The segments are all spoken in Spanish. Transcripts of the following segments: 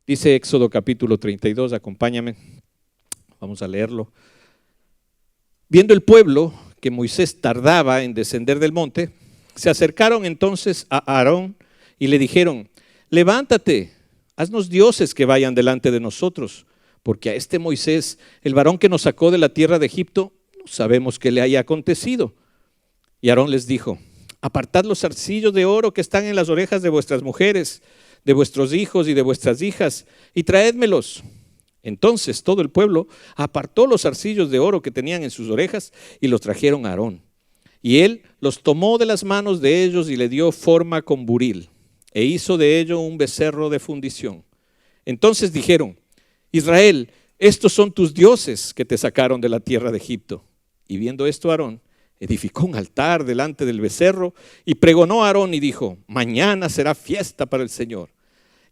Dice Éxodo capítulo 32, acompáñame, vamos a leerlo. Viendo el pueblo que Moisés tardaba en descender del monte, se acercaron entonces a Aarón y le dijeron: levántate, haznos dioses que vayan delante de nosotros, porque a este Moisés, el varón que nos sacó de la tierra de Egipto, no sabemos qué le haya acontecido. Y Aarón les dijo: apartad los zarcillos de oro que están en las orejas de vuestras mujeres, de vuestros hijos y de vuestras hijas, y traédmelos. Entonces todo el pueblo apartó los zarcillos de oro que tenían en sus orejas y los trajeron a Aarón. Y él los tomó de las manos de ellos y le dio forma con buril, e hizo de ello un becerro de fundición. Entonces dijeron: Israel, estos son tus dioses que te sacaron de la tierra de Egipto. Y viendo esto Aarón, edificó un altar delante del becerro y pregonó a Aarón y dijo: mañana será fiesta para el Señor.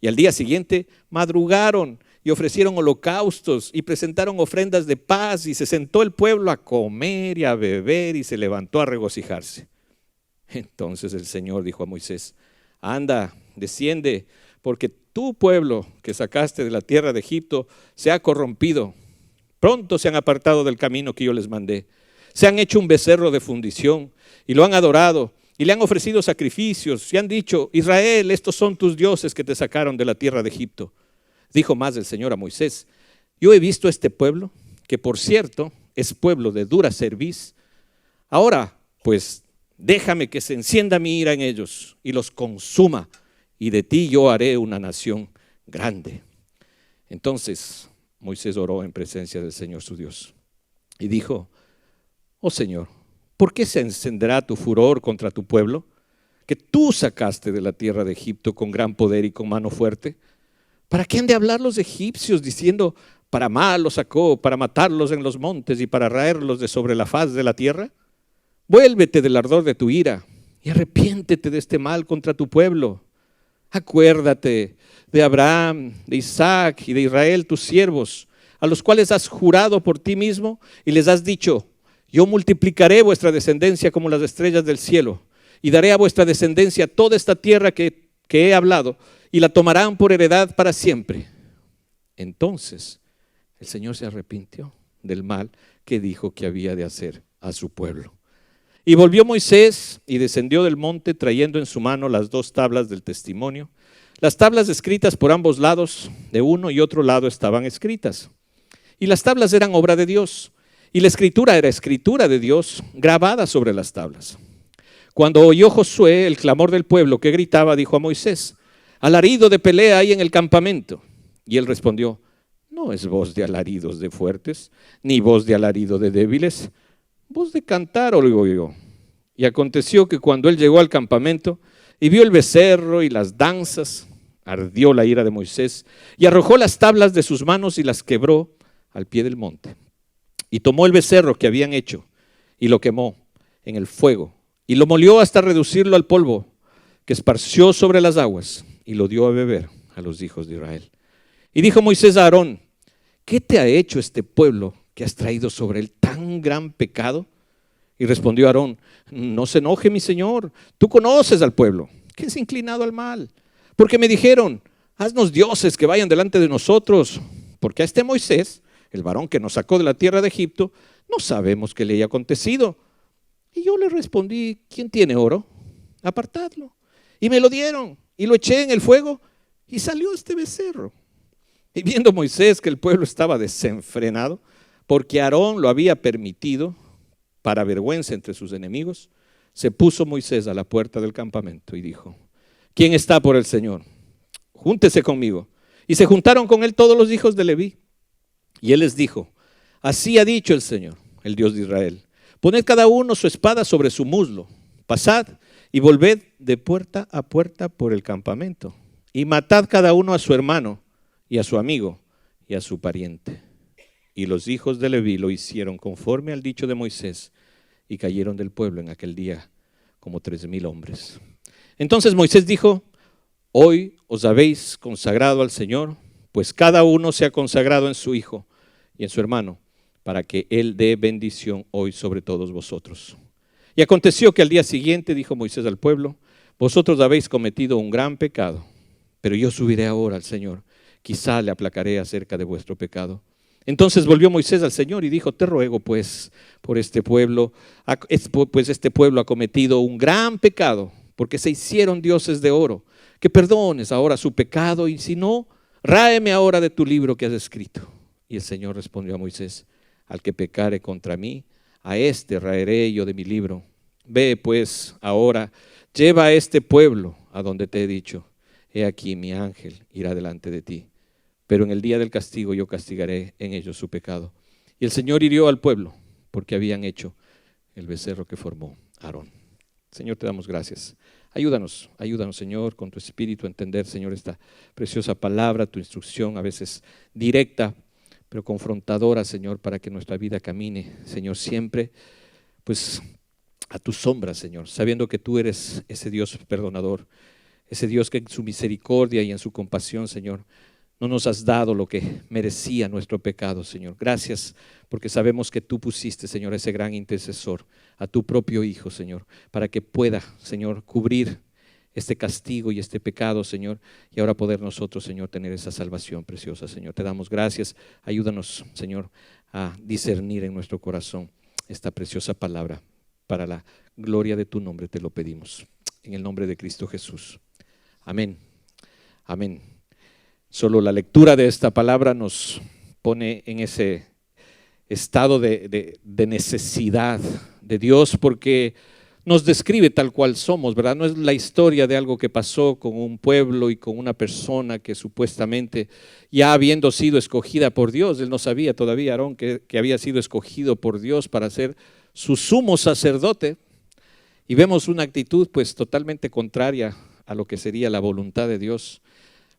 Y al día siguiente madrugaron y ofrecieron holocaustos y presentaron ofrendas de paz, y se sentó el pueblo a comer y a beber y se levantó a regocijarse. Entonces el Señor dijo a Moisés: anda, desciende, porque tu pueblo que sacaste de la tierra de Egipto se ha corrompido. Pronto se han apartado del camino que yo les mandé. Se han hecho un becerro de fundición y lo han adorado y le han ofrecido sacrificios y han dicho: Israel, estos son tus dioses que te sacaron de la tierra de Egipto. Dijo más el Señor a Moisés: yo he visto a este pueblo, que por cierto es pueblo de dura cerviz. Ahora pues déjame que se encienda mi ira en ellos y los consuma, y de ti yo haré una nación grande. Entonces Moisés oró en presencia del Señor su Dios y dijo: oh Señor, ¿por qué se encenderá tu furor contra tu pueblo, que tú sacaste de la tierra de Egipto con gran poder y con mano fuerte? ¿Para qué han de hablar los egipcios diciendo: para mal los sacó, para matarlos en los montes y para raerlos de sobre la faz de la tierra? Vuélvete del ardor de tu ira y arrepiéntete de este mal contra tu pueblo. Acuérdate de Abraham, de Isaac y de Israel, tus siervos, a los cuales has jurado por ti mismo y les has dicho: yo multiplicaré vuestra descendencia como las estrellas del cielo, y daré a vuestra descendencia toda esta tierra que he hablado, y la tomarán por heredad para siempre. Entonces el Señor se arrepintió del mal que dijo que había de hacer a su pueblo. Y volvió Moisés y descendió del monte trayendo en su mano las 2 tablas del testimonio. Las tablas escritas por ambos lados, de uno y otro lado estaban escritas. Y las tablas eran obra de Dios, y la escritura era escritura de Dios grabada sobre las tablas. Cuando oyó Josué el clamor del pueblo que gritaba, dijo a Moisés: alarido de pelea hay en el campamento. Y él respondió: no es voz de alaridos de fuertes, ni voz de alarido de débiles, voz de cantar oigo yo. Y aconteció que cuando él llegó al campamento y vio el becerro y las danzas, ardió la ira de Moisés y arrojó las tablas de sus manos y las quebró al pie del monte. Y tomó el becerro que habían hecho y lo quemó en el fuego y lo molió hasta reducirlo al polvo que esparció sobre las aguas, y lo dio a beber a los hijos de Israel. Y dijo Moisés a Aarón: ¿qué te ha hecho este pueblo que has traído sobre él tan gran pecado? Y respondió Aarón: no se enoje mi señor, tú conoces al pueblo, que es inclinado al mal, porque me dijeron: haznos dioses que vayan delante de nosotros, porque a este Moisés, el varón que nos sacó de la tierra de Egipto, no sabemos qué le haya acontecido. Y yo le respondí: ¿quién tiene oro? Apartadlo. Y me lo dieron, y lo eché en el fuego, y salió este becerro. Y viendo Moisés que el pueblo estaba desenfrenado, porque Aarón lo había permitido, para vergüenza entre sus enemigos, se puso Moisés a la puerta del campamento y dijo: ¿quién está por el Señor? Júntese conmigo. Y se juntaron con él todos los hijos de Leví. Y él les dijo: así ha dicho el Señor, el Dios de Israel: poned cada uno su espada sobre su muslo, pasad y volved de puerta a puerta por el campamento, y matad cada uno a su hermano y a su amigo y a su pariente. Y los hijos de Leví lo hicieron conforme al dicho de Moisés, y cayeron del pueblo en aquel día como 3,000 hombres. Entonces Moisés dijo: hoy os habéis consagrado al Señor, pues cada uno se ha consagrado en su hijo y en su hermano, para que él dé bendición hoy sobre todos vosotros. Y aconteció que al día siguiente dijo Moisés al pueblo: vosotros habéis cometido un gran pecado, pero yo subiré ahora al Señor, quizá le aplacaré acerca de vuestro pecado. Entonces volvió Moisés al Señor y dijo, te ruego pues por este pueblo, pues este pueblo ha cometido un gran pecado, porque se hicieron dioses de oro, que perdones ahora su pecado, y si no, ráeme ahora de tu libro que has escrito. Y el Señor respondió a Moisés, al que pecare contra mí, a este raeré yo de mi libro. Ve pues ahora, lleva a este pueblo a donde te he dicho. He aquí mi ángel irá delante de ti, pero en el día del castigo yo castigaré en ellos su pecado. Y el Señor hirió al pueblo porque habían hecho el becerro que formó Aarón. Señor, te damos gracias. Ayúdanos, Señor, con tu espíritu a entender, Señor, esta preciosa palabra, tu instrucción a veces directa, pero confrontadora, Señor, para que nuestra vida camine, Señor, siempre, pues a tu sombra, Señor, sabiendo que tú eres ese Dios perdonador, ese Dios que en su misericordia y en su compasión, Señor, no nos has dado lo que merecía nuestro pecado, Señor. Gracias, porque sabemos que tú pusiste, Señor, ese gran intercesor, a tu propio Hijo, Señor, para que pueda, Señor, cubrir este castigo y este pecado, Señor, y ahora poder nosotros, Señor, tener esa salvación preciosa, Señor. Te damos gracias. Ayúdanos, Señor, a discernir en nuestro corazón esta preciosa palabra. Para la gloria de tu nombre te lo pedimos. En el nombre de Cristo Jesús. Amén. Amén. Solo la lectura de esta palabra nos pone en ese estado de necesidad de Dios, porque nos describe tal cual somos, ¿verdad? No es la historia de algo que pasó con un pueblo y con una persona que supuestamente, ya habiendo sido escogida por Dios, él no sabía todavía, Aarón, que había sido escogido por Dios para ser su sumo sacerdote, y vemos una actitud pues totalmente contraria a lo que sería la voluntad de Dios.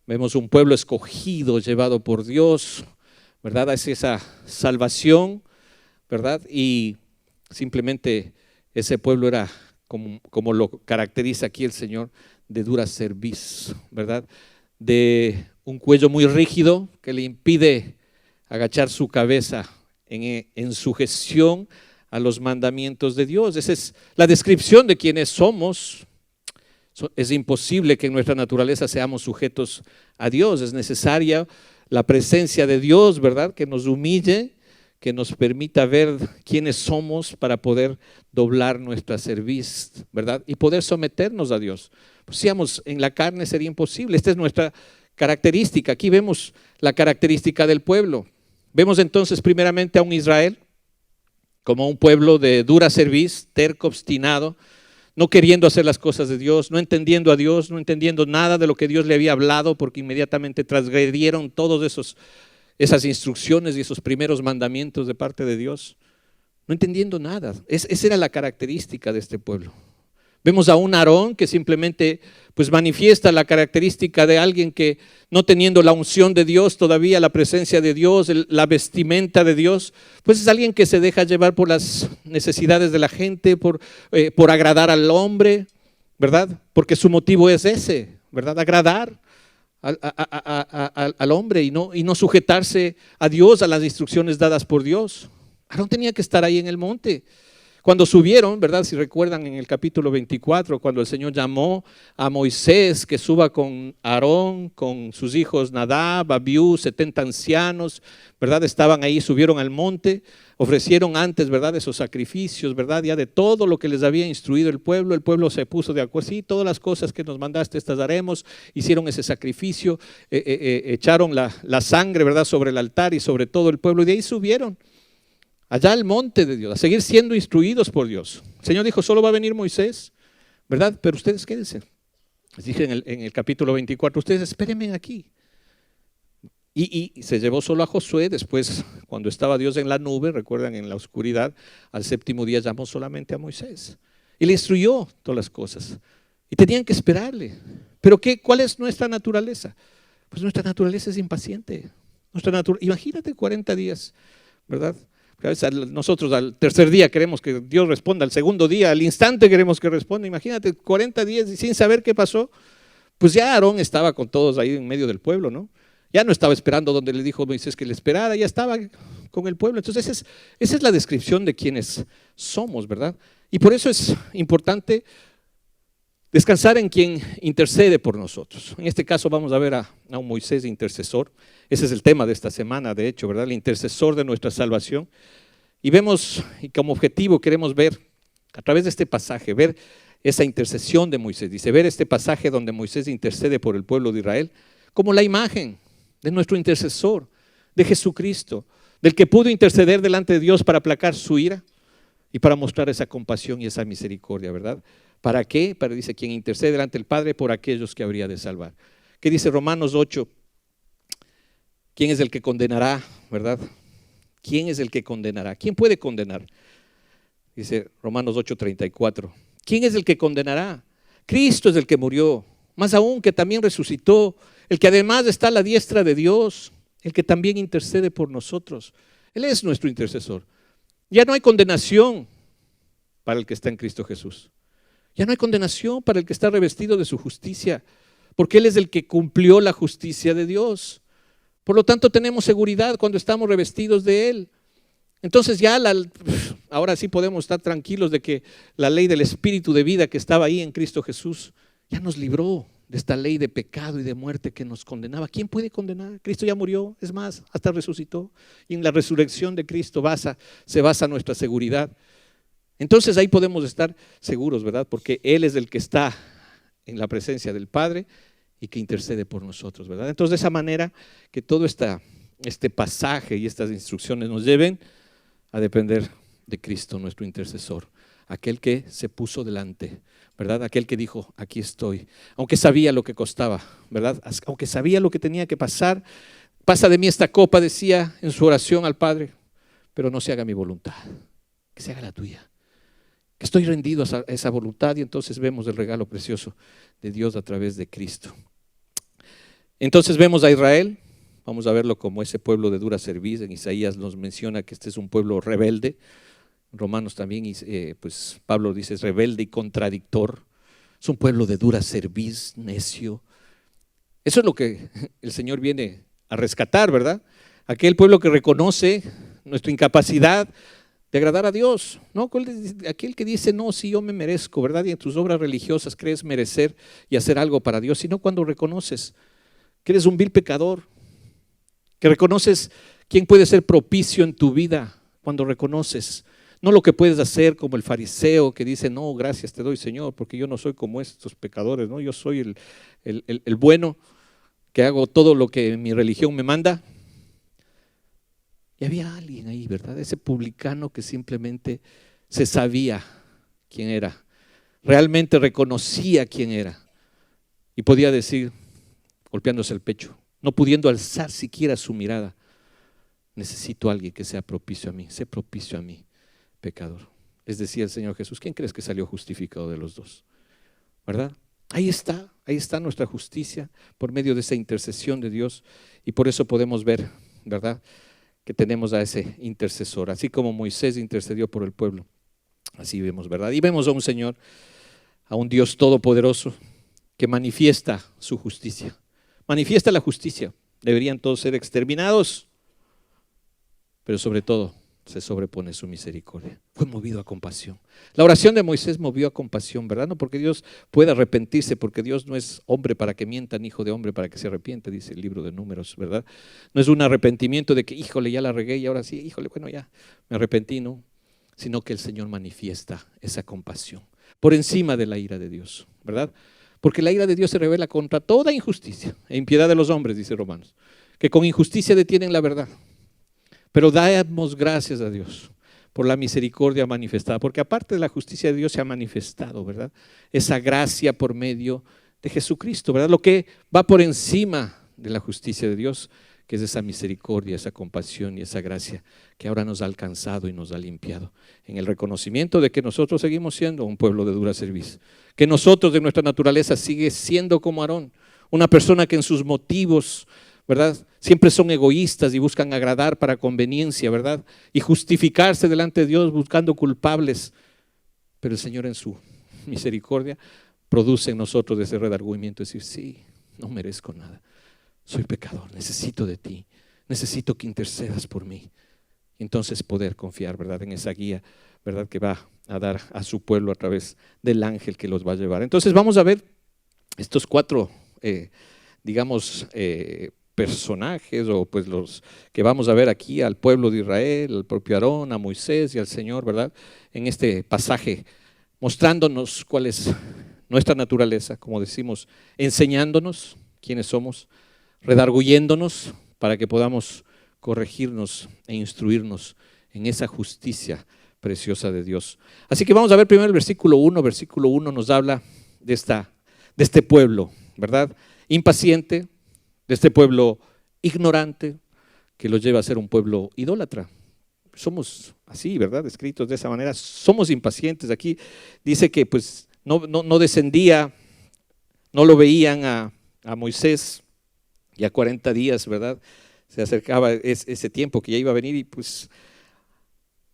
Vemos un pueblo escogido, llevado por Dios, ¿verdad? Es esa salvación, ¿verdad? Y simplemente ese pueblo era, como lo caracteriza aquí el Señor, de dura cerviz, ¿verdad? De un cuello muy rígido que le impide agachar su cabeza en sujeción a los mandamientos de Dios. Esa es la descripción de quienes somos. Es imposible que en nuestra naturaleza seamos sujetos a Dios. Es necesaria la presencia de Dios, ¿verdad? Que nos humille, que nos permita ver quiénes somos para poder doblar nuestra cerviz, ¿verdad? Y poder someternos a Dios. Pues si éramos en la carne sería imposible. Esta es nuestra característica. Aquí vemos la característica del pueblo. Vemos entonces primeramente a un Israel como un pueblo de dura cerviz, terco, obstinado, no queriendo hacer las cosas de Dios, no entendiendo a Dios, no entendiendo nada de lo que Dios le había hablado, porque inmediatamente transgredieron todas esas instrucciones y esos primeros mandamientos de parte de Dios, no entendiendo nada. Esa era la característica de este pueblo. Vemos a un Aarón que simplemente pues manifiesta la característica de alguien que no teniendo la unción de Dios todavía, la presencia de Dios, la vestimenta de Dios, pues es alguien que se deja llevar por las necesidades de la gente, por agradar al hombre, ¿verdad? Porque su motivo es ese, ¿verdad? Agradar al hombre y no sujetarse a Dios, a las instrucciones dadas por Dios. Aarón tenía que estar ahí en el monte. Cuando subieron, ¿verdad? Si recuerdan en el capítulo 24, cuando el Señor llamó a Moisés que suba con Aarón, con sus hijos Nadab, Abiú, 70 ancianos, ¿verdad? Estaban ahí, subieron al monte, ofrecieron antes, ¿verdad? Esos sacrificios, ¿verdad? Ya de todo lo que les había instruido el pueblo se puso de acuerdo, sí, todas las cosas que nos mandaste, estas haremos, hicieron ese sacrificio, echaron la sangre, ¿verdad? Sobre el altar y sobre todo el pueblo, y de ahí subieron allá al monte de Dios, a seguir siendo instruidos por Dios. El Señor dijo, solo va a venir Moisés, ¿verdad? Pero ustedes quédense. Les dije en el capítulo 24, ustedes espérenme aquí. Y se llevó solo a Josué. Después, cuando estaba Dios en la nube, recuerdan, en la oscuridad, al séptimo día llamó solamente a Moisés. Y le instruyó todas las cosas. Y tenían que esperarle. ¿Pero cuál es nuestra naturaleza? Pues nuestra naturaleza es impaciente. Imagínate 40 días, ¿verdad? Nosotros al tercer día queremos que Dios responda, al segundo día, al instante queremos que responda. Imagínate 40 días sin saber qué pasó. Pues ya Aarón estaba con todos ahí en medio del pueblo, ¿no? Ya no estaba esperando donde le dijo Moisés que le esperara, ya estaba con el pueblo. Entonces esa es la descripción de quienes somos, ¿verdad? Y por eso es importante Descansar en quien intercede por nosotros. En este caso vamos a ver a un Moisés intercesor. Ese es el tema de esta semana, de hecho, ¿verdad? El intercesor de nuestra salvación. Y vemos, y como objetivo queremos ver, a través de este pasaje, ver esa intercesión de Moisés. Dice, ver este pasaje donde Moisés intercede por el pueblo de Israel, como la imagen de nuestro intercesor, de Jesucristo, del que pudo interceder delante de Dios para aplacar su ira y para mostrar esa compasión y esa misericordia, ¿verdad? ¿Para qué? Para, dice, quien intercede delante del Padre por aquellos que habría de salvar. ¿Qué dice Romanos 8? ¿Quién es el que condenará, verdad? ¿Quién es el que condenará? ¿Quién puede condenar? Dice Romanos 8:34. ¿Quién es el que condenará? Cristo es el que murió, más aún que también resucitó, el que además está a la diestra de Dios, el que también intercede por nosotros. Él es nuestro intercesor. Ya no hay condenación para el que está en Cristo Jesús. Ya no hay condenación para el que está revestido de su justicia, porque Él es el que cumplió la justicia de Dios. Por lo tanto, tenemos seguridad cuando estamos revestidos de Él. Entonces ya ahora sí podemos estar tranquilos de que la ley del Espíritu de vida que estaba ahí en Cristo Jesús ya nos libró de esta ley de pecado y de muerte que nos condenaba. ¿Quién puede condenar? Cristo ya murió, es más, hasta resucitó. Y en la resurrección de Cristo se basa nuestra seguridad. Entonces ahí podemos estar seguros, ¿verdad? Porque Él es el que está en la presencia del Padre y que intercede por nosotros, ¿verdad? Entonces de esa manera que todo este pasaje y estas instrucciones nos lleven a depender de Cristo, nuestro intercesor, aquel que se puso delante, ¿verdad? Aquel que dijo, aquí estoy, aunque sabía lo que costaba, ¿verdad? Aunque sabía lo que tenía que pasar. Pasa de mí esta copa, decía en su oración al Padre, pero no se haga mi voluntad, que se haga la tuya. Que estoy rendido a esa voluntad, y entonces vemos el regalo precioso de Dios a través de Cristo. Entonces vemos a Israel. Vamos a verlo como ese pueblo de dura cerviz. En Isaías nos menciona que este es un pueblo rebelde. En Romanos también, pues Pablo dice es rebelde y contradictor. Es un pueblo de dura cerviz, necio. Eso es lo que el Señor viene a rescatar, ¿verdad? Aquel pueblo que reconoce nuestra incapacidad de agradar a Dios, ¿no? Aquel que dice, no, si yo me merezco, ¿verdad? Y en tus obras religiosas crees merecer y hacer algo para Dios, sino cuando reconoces que eres un vil pecador, que reconoces quién puede ser propicio en tu vida, cuando reconoces, no lo que puedes hacer como el fariseo que dice, no, gracias te doy Señor, porque yo no soy como estos pecadores, ¿no? Yo soy el bueno, que hago todo lo que mi religión me manda. Y había alguien ahí, ¿verdad? Ese publicano que simplemente se sabía quién era, realmente reconocía quién era y podía decir, golpeándose el pecho, no pudiendo alzar siquiera su mirada, necesito a alguien que sea propicio a mí, sé propicio a mí, pecador. Les decía el Señor Jesús, ¿quién crees que salió justificado de los dos? ¿Verdad? Ahí está nuestra justicia por medio de esa intercesión de Dios, y por eso podemos ver, ¿verdad?, que tenemos a ese intercesor, así como Moisés intercedió por el pueblo, así vemos, ¿verdad? Y vemos a un Señor, a un Dios todopoderoso que manifiesta su justicia. Manifiesta la justicia. Deberían todos ser exterminados, pero sobre todo se sobrepone su misericordia. Fue movido a compasión. La oración de Moisés movió a compasión, ¿verdad? No porque Dios pueda arrepentirse, porque Dios no es hombre para que mienta, ni hijo de hombre para que se arrepiente, dice el libro de Números, ¿verdad? No es un arrepentimiento de que, híjole, ya la regué y ahora sí, híjole, bueno, ya me arrepentí, no. Sino que el Señor manifiesta esa compasión por encima de la ira de Dios, ¿verdad? Porque la ira de Dios se revela contra toda injusticia e impiedad de los hombres, dice Romanos, que con injusticia detienen la verdad. Pero damos gracias a Dios por la misericordia manifestada, porque aparte de la justicia de Dios se ha manifestado, ¿verdad? Esa gracia por medio de Jesucristo, ¿verdad? Lo que va por encima de la justicia de Dios, que es esa misericordia, esa compasión y esa gracia que ahora nos ha alcanzado y nos ha limpiado, en el reconocimiento de que nosotros seguimos siendo un pueblo de dura cerviz, que nosotros de nuestra naturaleza sigue siendo como Aarón, una persona que en sus motivos, ¿verdad?, siempre son egoístas y buscan agradar para conveniencia, ¿verdad?, y justificarse delante de Dios buscando culpables. Pero el Señor en su misericordia produce en nosotros ese redargüimiento, decir, sí, no merezco nada, soy pecador, necesito de ti, necesito que intercedas por mí. Y entonces poder confiar, ¿verdad?, en esa guía, ¿verdad?, que va a dar a su pueblo a través del ángel que los va a llevar. Entonces vamos a ver estos cuatro, personajes, o pues los que vamos a ver aquí, al pueblo de Israel, al propio Aarón, a Moisés y al Señor, ¿verdad? En este pasaje, mostrándonos cuál es nuestra naturaleza, como decimos, enseñándonos quiénes somos, redarguyéndonos para que podamos corregirnos e instruirnos en esa justicia preciosa de Dios. Así que vamos a ver primero el versículo 1. Versículo 1 nos habla de este pueblo, ¿verdad? Impaciente, de este pueblo ignorante, que los lleva a ser un pueblo idólatra. Somos así, ¿verdad? Escritos de esa manera, somos impacientes. Aquí dice que pues no descendía, no lo veían a Moisés, y a 40 días, ¿verdad? Se acercaba ese tiempo que ya iba a venir, y pues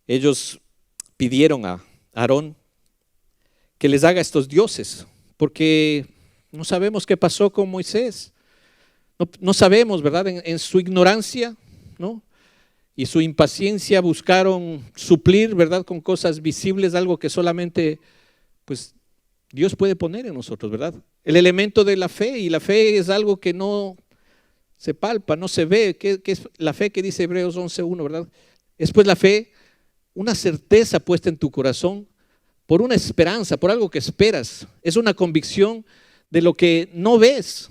ellos pidieron a Aarón que les haga estos dioses, porque no sabemos qué pasó con Moisés. No sabemos, ¿verdad? En su ignorancia, ¿no? Y su impaciencia buscaron suplir, ¿verdad? Con cosas visibles, algo que solamente, pues, Dios puede poner en nosotros, ¿verdad? El elemento de la fe, y la fe es algo que no se palpa, no se ve. ¿Qué es la fe que dice Hebreos 11:1, verdad? Es pues la fe, una certeza puesta en tu corazón por una esperanza, por algo que esperas. Es una convicción de lo que no ves.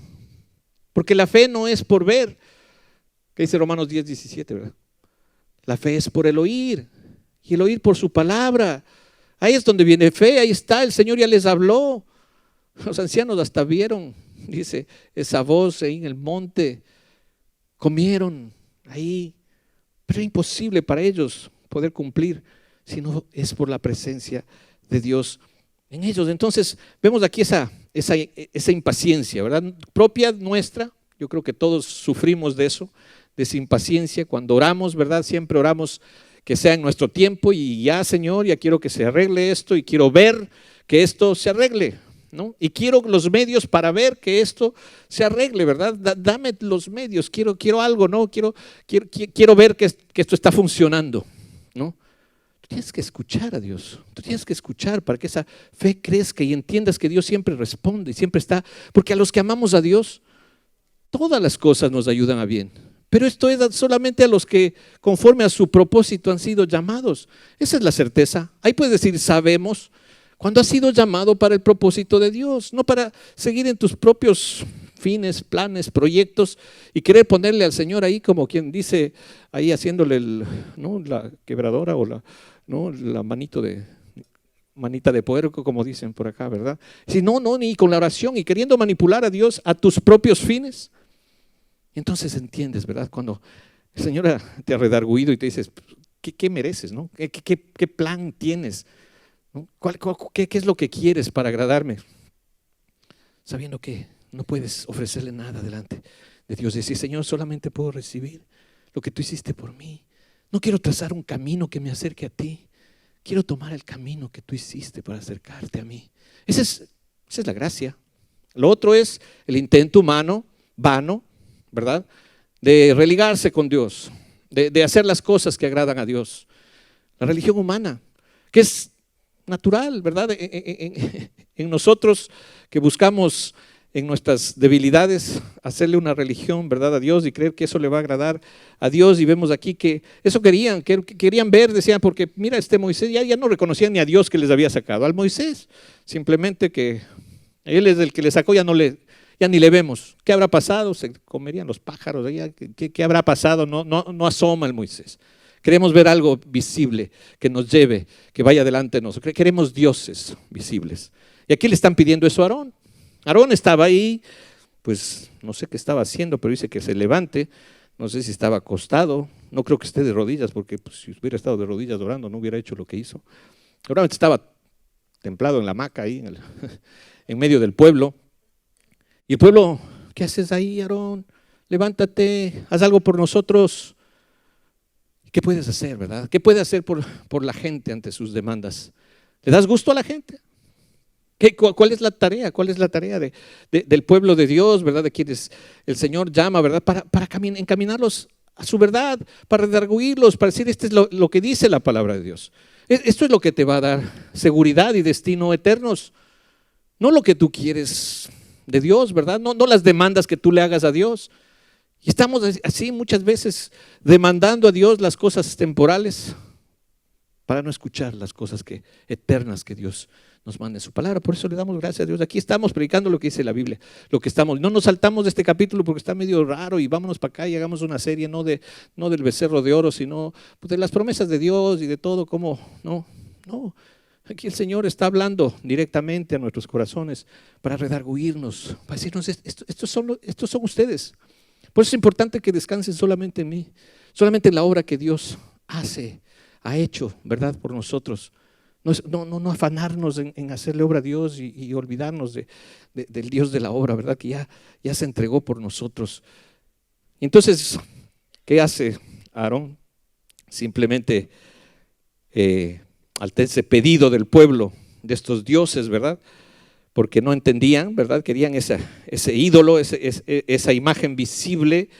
Porque la fe no es por ver, que dice Romanos 10:17, ¿verdad? La fe es por el oír, y el oír por su palabra. Ahí es donde viene fe, ahí está, el Señor ya les habló. Los ancianos hasta vieron, dice, esa voz ahí en el monte, comieron ahí, pero es imposible para ellos poder cumplir si no es por la presencia de Dios en ellos. Entonces vemos aquí esa impaciencia, ¿verdad? Propia nuestra. Yo creo que todos sufrimos de eso, de esa impaciencia. Cuando oramos, ¿verdad? Siempre oramos que sea en nuestro tiempo, y ya, Señor, ya quiero que se arregle esto, y quiero ver que esto se arregle, ¿no? Y quiero los medios para ver que esto se arregle, ¿verdad? Dame los medios, quiero algo, ¿no? Quiero ver que esto está funcionando, ¿no? Tienes que escuchar a Dios, tú tienes que escuchar para que esa fe crezca y entiendas que Dios siempre responde y siempre está, porque a los que amamos a Dios, todas las cosas nos ayudan a bien, pero esto es solamente a los que conforme a su propósito han sido llamados. Esa es la certeza. Ahí puedes decir, sabemos, cuando has sido llamado para el propósito de Dios, no para seguir en tus propios fines, planes, proyectos, y querer ponerle al Señor ahí como quien dice, ahí haciéndole la quebradora, o la manita de puerco, como dicen por acá, ¿verdad? Si no, ni con la oración, y queriendo manipular a Dios a tus propios fines. Entonces entiendes, ¿verdad? Cuando el Señor te ha redarguido y te dices, ¿qué mereces, no? ¿Qué plan tienes? ¿No? ¿Qué es lo que quieres para agradarme? Sabiendo que no puedes ofrecerle nada delante de Dios. Decir, Señor, solamente puedo recibir lo que tú hiciste por mí. No quiero trazar un camino que me acerque a ti. Quiero tomar el camino que tú hiciste para acercarte a mí. Esa es la gracia. Lo otro es el intento humano, vano, ¿verdad? De religarse con Dios, de hacer las cosas que agradan a Dios. La religión humana, que es natural, ¿verdad? En nosotros que buscamos en nuestras debilidades hacerle una religión, ¿verdad? A Dios, y creer que eso le va a agradar a Dios. Y vemos aquí que eso querían ver, decían, porque mira, Moisés ya no reconocían ni a Dios que les había sacado, al Moisés, simplemente que él es el que le sacó, ya ni le vemos. ¿Qué habrá pasado? Se comerían los pájaros. ¿Qué habrá pasado? No asoma el Moisés. Queremos ver algo visible que nos lleve, que vaya delante de nosotros. Queremos dioses visibles. Y aquí le están pidiendo eso a Aarón. Aarón estaba ahí, pues no sé qué estaba haciendo, pero dice que se levante. No sé si estaba acostado. No creo que esté de rodillas, porque pues, si hubiera estado de rodillas orando, no hubiera hecho lo que hizo. Seguramente estaba templado en la hamaca ahí, en medio del pueblo. Y el pueblo, ¿qué haces ahí, Aarón? Levántate, haz algo por nosotros. ¿Qué puedes hacer, verdad? ¿Qué puede hacer por la gente ante sus demandas? ¿Le das gusto a la gente? ¿Cuál es la tarea? ¿Cuál es la tarea del pueblo de Dios, verdad? De quienes el Señor llama, ¿verdad? Para encaminarlos a su verdad, para redarguirlos, para decir esto es lo que dice la palabra de Dios. Esto es lo que te va a dar seguridad y destino eternos. No lo que tú quieres de Dios, ¿verdad? No las demandas que tú le hagas a Dios. Y estamos así muchas veces demandando a Dios las cosas temporales para no escuchar las cosas eternas que Dios nos manda en su palabra. Por eso le damos gracias a Dios. Aquí estamos predicando lo que dice la Biblia, no nos saltamos de este capítulo porque está medio raro y vámonos para acá y hagamos una serie no del becerro de oro, sino pues, de las promesas de Dios y de todo, como no. Aquí el Señor está hablando directamente a nuestros corazones para redarguirnos, para decirnos, estos son ustedes. Por eso es importante que descansen solamente en mí, solamente en la obra que Dios ha hecho, ¿verdad? Por nosotros. No afanarnos en hacerle obra a Dios y olvidarnos del Dios de la obra, ¿verdad? Que ya se entregó por nosotros. Entonces, ¿qué hace Aarón? Simplemente ante ese pedido del pueblo de estos dioses, ¿verdad? Porque no entendían, ¿verdad? Querían ese ídolo, esa imagen visible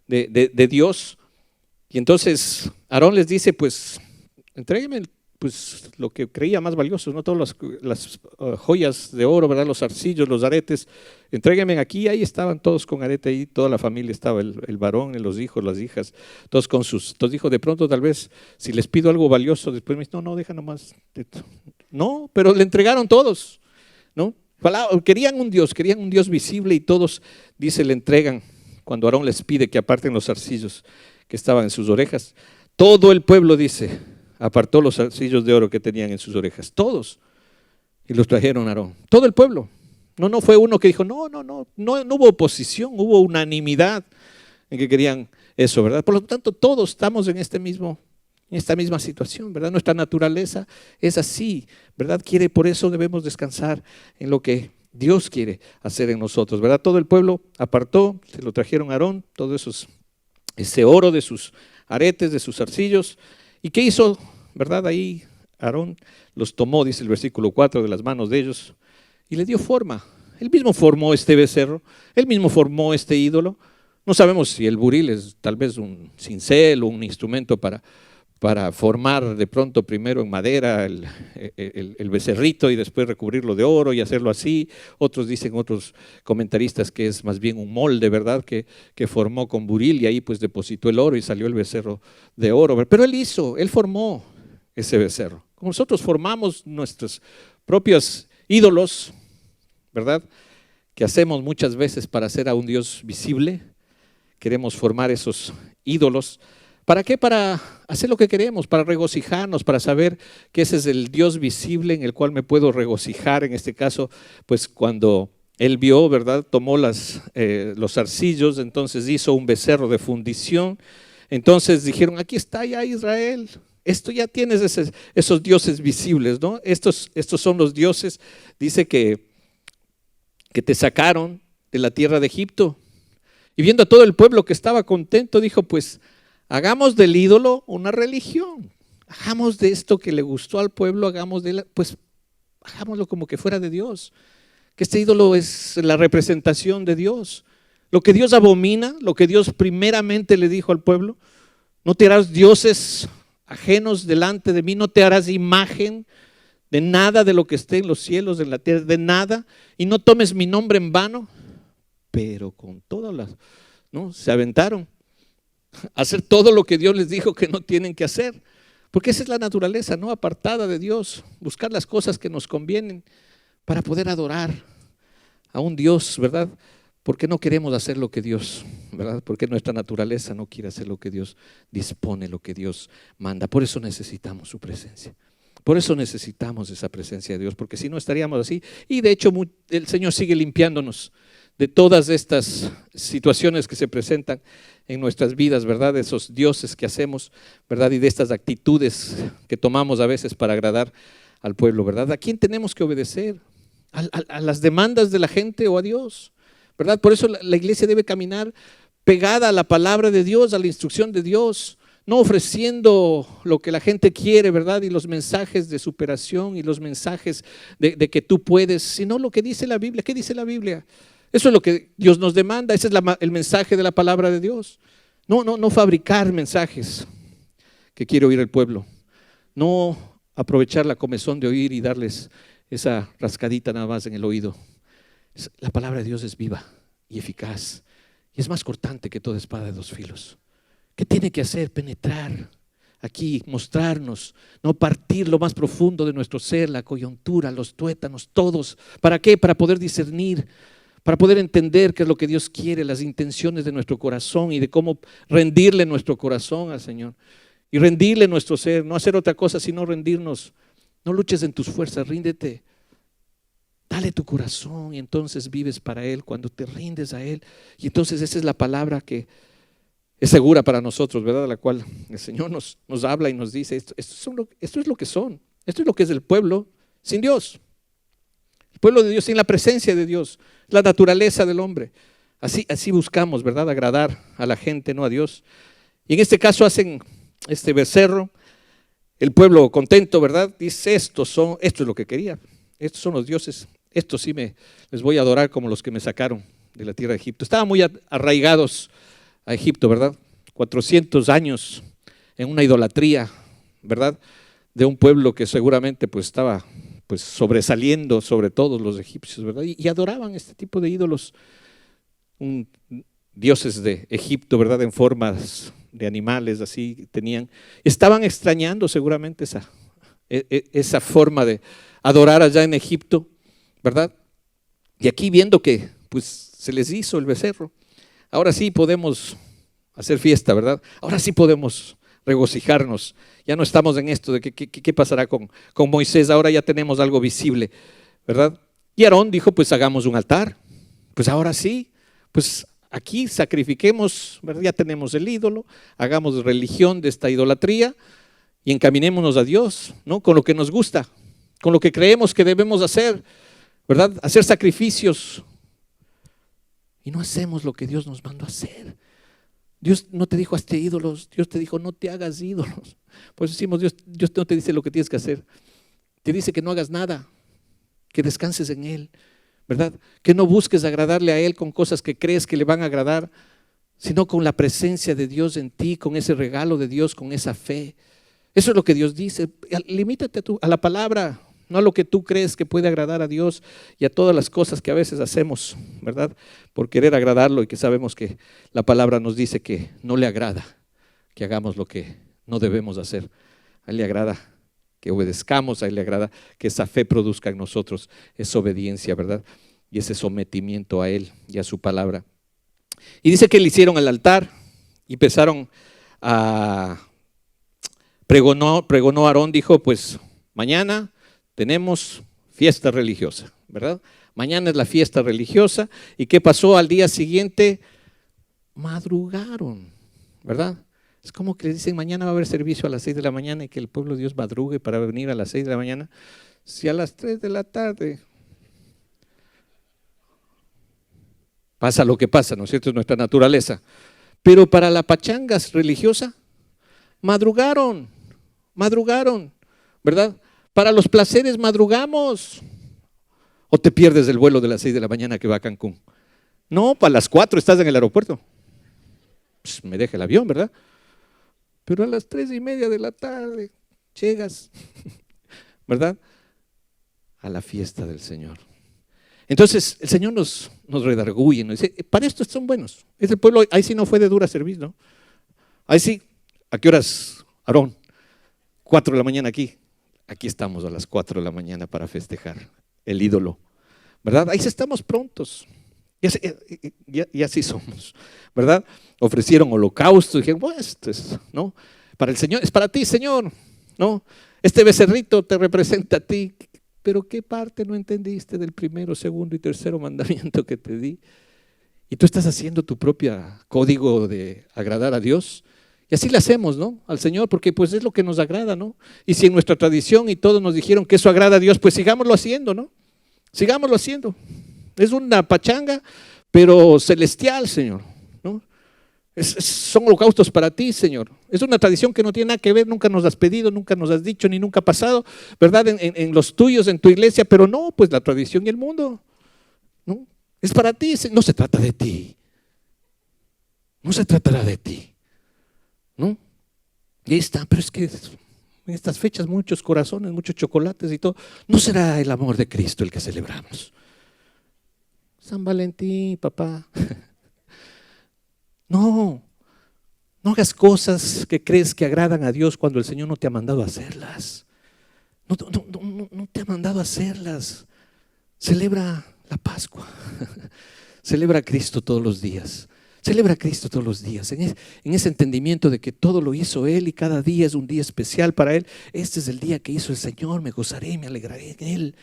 de Dios. Y entonces Aarón les dice, pues, entréguenme pues lo que creía más valioso, no todas las joyas de oro, ¿verdad? Los arcillos, los aretes, entréguenme aquí. Ahí estaban todos con arete, ahí toda la familia estaba, el varón, los hijos, las hijas, todos con entonces dijo, de pronto tal vez si les pido algo valioso, después me dice, no, deja nomás. No, pero le entregaron todos, ¿no? Querían un Dios visible y todos, dice, le entregan cuando Aarón les pide que aparten los arcillos que estaban en sus orejas. Todo el pueblo, dice, apartó los arcillos de oro que tenían en sus orejas, todos, y los trajeron a Aarón, todo el pueblo. No fue uno que dijo, no hubo oposición, hubo unanimidad en que querían eso, ¿verdad? Por lo tanto, todos estamos en esta misma situación, ¿verdad? Nuestra naturaleza es así, ¿verdad? Por eso debemos descansar en lo que Dios quiere hacer en nosotros, ¿verdad? Todo el pueblo apartó, se lo trajeron a Aarón, todo ese oro de sus aretes, de sus arcillos. ¿Y qué hizo? ¿Verdad? Ahí Aarón los tomó, dice el versículo 4, de las manos de ellos y le dio forma. Él mismo formó este becerro, él mismo formó este ídolo. No sabemos si el buril es tal vez un cincel o un instrumento para formar de pronto primero en madera el becerrito y después recubrirlo de oro y hacerlo así. Otros dicen, otros comentaristas, que es más bien un molde, ¿verdad? Que formó con buril y ahí pues depositó el oro y salió el becerro de oro. Pero él formó ese becerro. Como nosotros formamos nuestros propios ídolos, ¿verdad? Que hacemos muchas veces para hacer a un Dios visible. Queremos formar esos ídolos. ¿Para qué? Para hacer lo que queremos, para regocijarnos, para saber que ese es el Dios visible en el cual me puedo regocijar. En este caso, pues cuando él vio, ¿verdad? Tomó los arcillos, entonces hizo un becerro de fundición. Entonces dijeron, aquí está ya Israel. Esto ya tienes esos dioses visibles, ¿no? Estos son los dioses, dice que te sacaron de la tierra de Egipto. Y viendo a todo el pueblo que estaba contento, dijo, pues hagamos del ídolo una religión. Hagamos de esto que le gustó al pueblo, hagámoslo como que fuera de Dios. Que este ídolo es la representación de Dios. Lo que Dios abomina, lo que Dios primeramente le dijo al pueblo, no te harás dioses ajenos delante de mí, no te harás imagen de nada de lo que esté en los cielos, en la tierra, de nada, y no tomes mi nombre en vano. Pero con todas las, ¿no? Se aventaron a hacer todo lo que Dios les dijo que no tienen que hacer, porque esa es la naturaleza, ¿no? Apartada de Dios, buscar las cosas que nos convienen para poder adorar a un Dios, ¿verdad? Porque no queremos hacer lo que Dios, ¿verdad? Porque nuestra naturaleza no quiere hacer lo que Dios dispone, lo que Dios manda. Por eso necesitamos su presencia. Por eso necesitamos esa presencia de Dios, porque si no estaríamos así. Y de hecho el Señor sigue limpiándonos de todas estas situaciones que se presentan en nuestras vidas, ¿verdad? De esos dioses que hacemos, ¿verdad? Y de estas actitudes que tomamos a veces para agradar al pueblo, ¿verdad? ¿A quién tenemos que obedecer? ¿A las demandas de la gente o a Dios? ¿Verdad? Por eso la iglesia debe caminar pegada a la palabra de Dios, a la instrucción de Dios, no ofreciendo lo que la gente quiere, ¿verdad? Y los mensajes de superación y los mensajes de que tú puedes, sino lo que dice la Biblia. ¿Qué dice la Biblia? Eso es lo que Dios nos demanda, ese es el mensaje de la palabra de Dios. No fabricar mensajes que quiere oír el pueblo. No aprovechar la comezón de oír y darles esa rascadita nada más en el oído. La palabra de Dios es viva y eficaz y es más cortante que toda espada de dos filos. ¿Qué tiene que hacer? Penetrar aquí, mostrarnos, no partir lo más profundo de nuestro ser, la coyuntura, los tuétanos, todos. ¿Para qué? Para poder discernir, para poder entender qué es lo que Dios quiere, las intenciones de nuestro corazón y de cómo rendirle nuestro corazón al Señor. Y rendirle nuestro ser, no hacer otra cosa sino rendirnos. No luches en tus fuerzas, ríndete. Dale tu corazón y entonces vives para Él cuando te rindes a Él. Y entonces esa es la palabra que es segura para nosotros, ¿verdad? La cual el Señor nos habla y nos dice, esto es lo que son. Esto es lo que es el pueblo sin Dios. El pueblo de Dios sin la presencia de Dios. La naturaleza del hombre. Así buscamos, ¿verdad? Agradar a la gente, no a Dios. Y en este caso hacen este becerro, el pueblo contento, ¿verdad? Dice, esto es lo que quería, estos son los dioses, estos sí les voy a adorar como los que me sacaron de la tierra de Egipto. Estaban muy arraigados a Egipto, ¿verdad? 400 años en una idolatría, ¿verdad? De un pueblo que seguramente pues estaba pues sobresaliendo sobre todos los egipcios, ¿verdad? Y adoraban este tipo de ídolos, dioses de Egipto, ¿verdad? En formas de animales, así tenían. Estaban extrañando seguramente esa forma de adorar allá en Egipto, ¿verdad? Y aquí viendo que pues se les hizo el becerro, ahora sí podemos hacer fiesta, ¿verdad? Ahora sí podemos regocijarnos. Ya no estamos en esto de qué pasará con Moisés, ahora ya tenemos algo visible, ¿verdad? Y Aarón dijo, pues hagamos un altar, pues ahora sí, pues aquí sacrifiquemos, ¿verdad? Ya tenemos el ídolo, hagamos religión de esta idolatría y encaminémonos a Dios, ¿no? Con lo que nos gusta, con lo que creemos que debemos hacer, ¿verdad? Hacer sacrificios. Y no hacemos lo que Dios nos mandó a hacer. Dios no te dijo hazte ídolos, Dios te dijo no te hagas ídolos. Por eso decimos, Dios no te dice lo que tienes que hacer, te dice que no hagas nada, que descanses en Él, ¿verdad? Que no busques agradarle a Él con cosas que crees que le van a agradar, sino con la presencia de Dios en ti, con ese regalo de Dios, con esa fe. Eso es lo que Dios dice. Limítate a la palabra, no a lo que tú crees que puede agradar a Dios y a todas las cosas que a veces hacemos, ¿verdad? Por querer agradarlo y que sabemos que la palabra nos dice que no le agrada que hagamos lo que no debemos hacer. A Él le agrada que obedezcamos, a Él le agrada que esa fe produzca en nosotros esa obediencia, ¿verdad? Y ese sometimiento a Él y a su palabra. Y dice que le hicieron al altar y empezaron a pregonó Aarón, dijo, pues mañana tenemos fiesta religiosa, ¿verdad? Mañana es la fiesta religiosa. ¿Y qué pasó al día siguiente? Madrugaron, ¿verdad? Es como que le dicen, mañana va a haber servicio a las 6 de la mañana y que el pueblo de Dios madrugue para venir a las 6 de la mañana. Si a las 3 de la tarde pasa lo que pasa, ¿no es cierto? Es nuestra naturaleza. Pero para la pachanga religiosa, madrugaron, ¿verdad? Para los placeres madrugamos. ¿O te pierdes el vuelo de las 6 de la mañana que va a Cancún? No, para las 4 estás en el aeropuerto. Pues me deja el avión, ¿verdad? Pero a las 3:30 de la tarde llegas, ¿verdad? A la fiesta del Señor. Entonces el Señor nos redarguye, nos dice, para esto son buenos. Es el pueblo, ahí sí no fue de dura servir, ¿no? Ahí sí, ¿a qué horas, Aarón? 4 de la mañana aquí. Aquí estamos a las 4 de la mañana para festejar el ídolo, ¿verdad? Ahí sí estamos prontos. Y así somos, ¿verdad? Ofrecieron holocausto, dijeron, bueno, esto es, ¿no? Para el Señor, es para ti, Señor, ¿no? Este becerrito te representa a ti. Pero ¿qué parte no entendiste del primero, segundo y tercero mandamiento que te di? Y tú estás haciendo tu propio código de agradar a Dios. Y así le hacemos, ¿no? Al Señor, porque pues es lo que nos agrada, ¿no? Y si en nuestra tradición y todos nos dijeron que eso agrada a Dios, pues sigámoslo haciendo, ¿no? Sigámoslo haciendo. Es una pachanga, pero celestial, Señor, ¿no? Son holocaustos para ti, Señor. Es una tradición que no tiene nada que ver, nunca nos has pedido, nunca nos has dicho, ni nunca ha pasado, ¿verdad? En los tuyos, en tu iglesia, pero no, pues la tradición y el mundo, ¿no? Es para ti, no se trata de ti. No se tratará de ti. ¿no? Y ahí está, pero es que en estas fechas muchos corazones, muchos chocolates y todo. ¿No será el amor de Cristo el que celebramos? San Valentín, papá. No, no hagas cosas que crees que agradan a Dios cuando el Señor no te ha mandado a hacerlas. No te ha mandado a hacerlas. Celebra la Pascua. Celebra a Cristo todos los días. Celebra a Cristo todos los días, en ese entendimiento de que todo lo hizo Él y cada día es un día especial para Él. Este es el día que hizo el Señor, me gozaré, me alegraré en Él.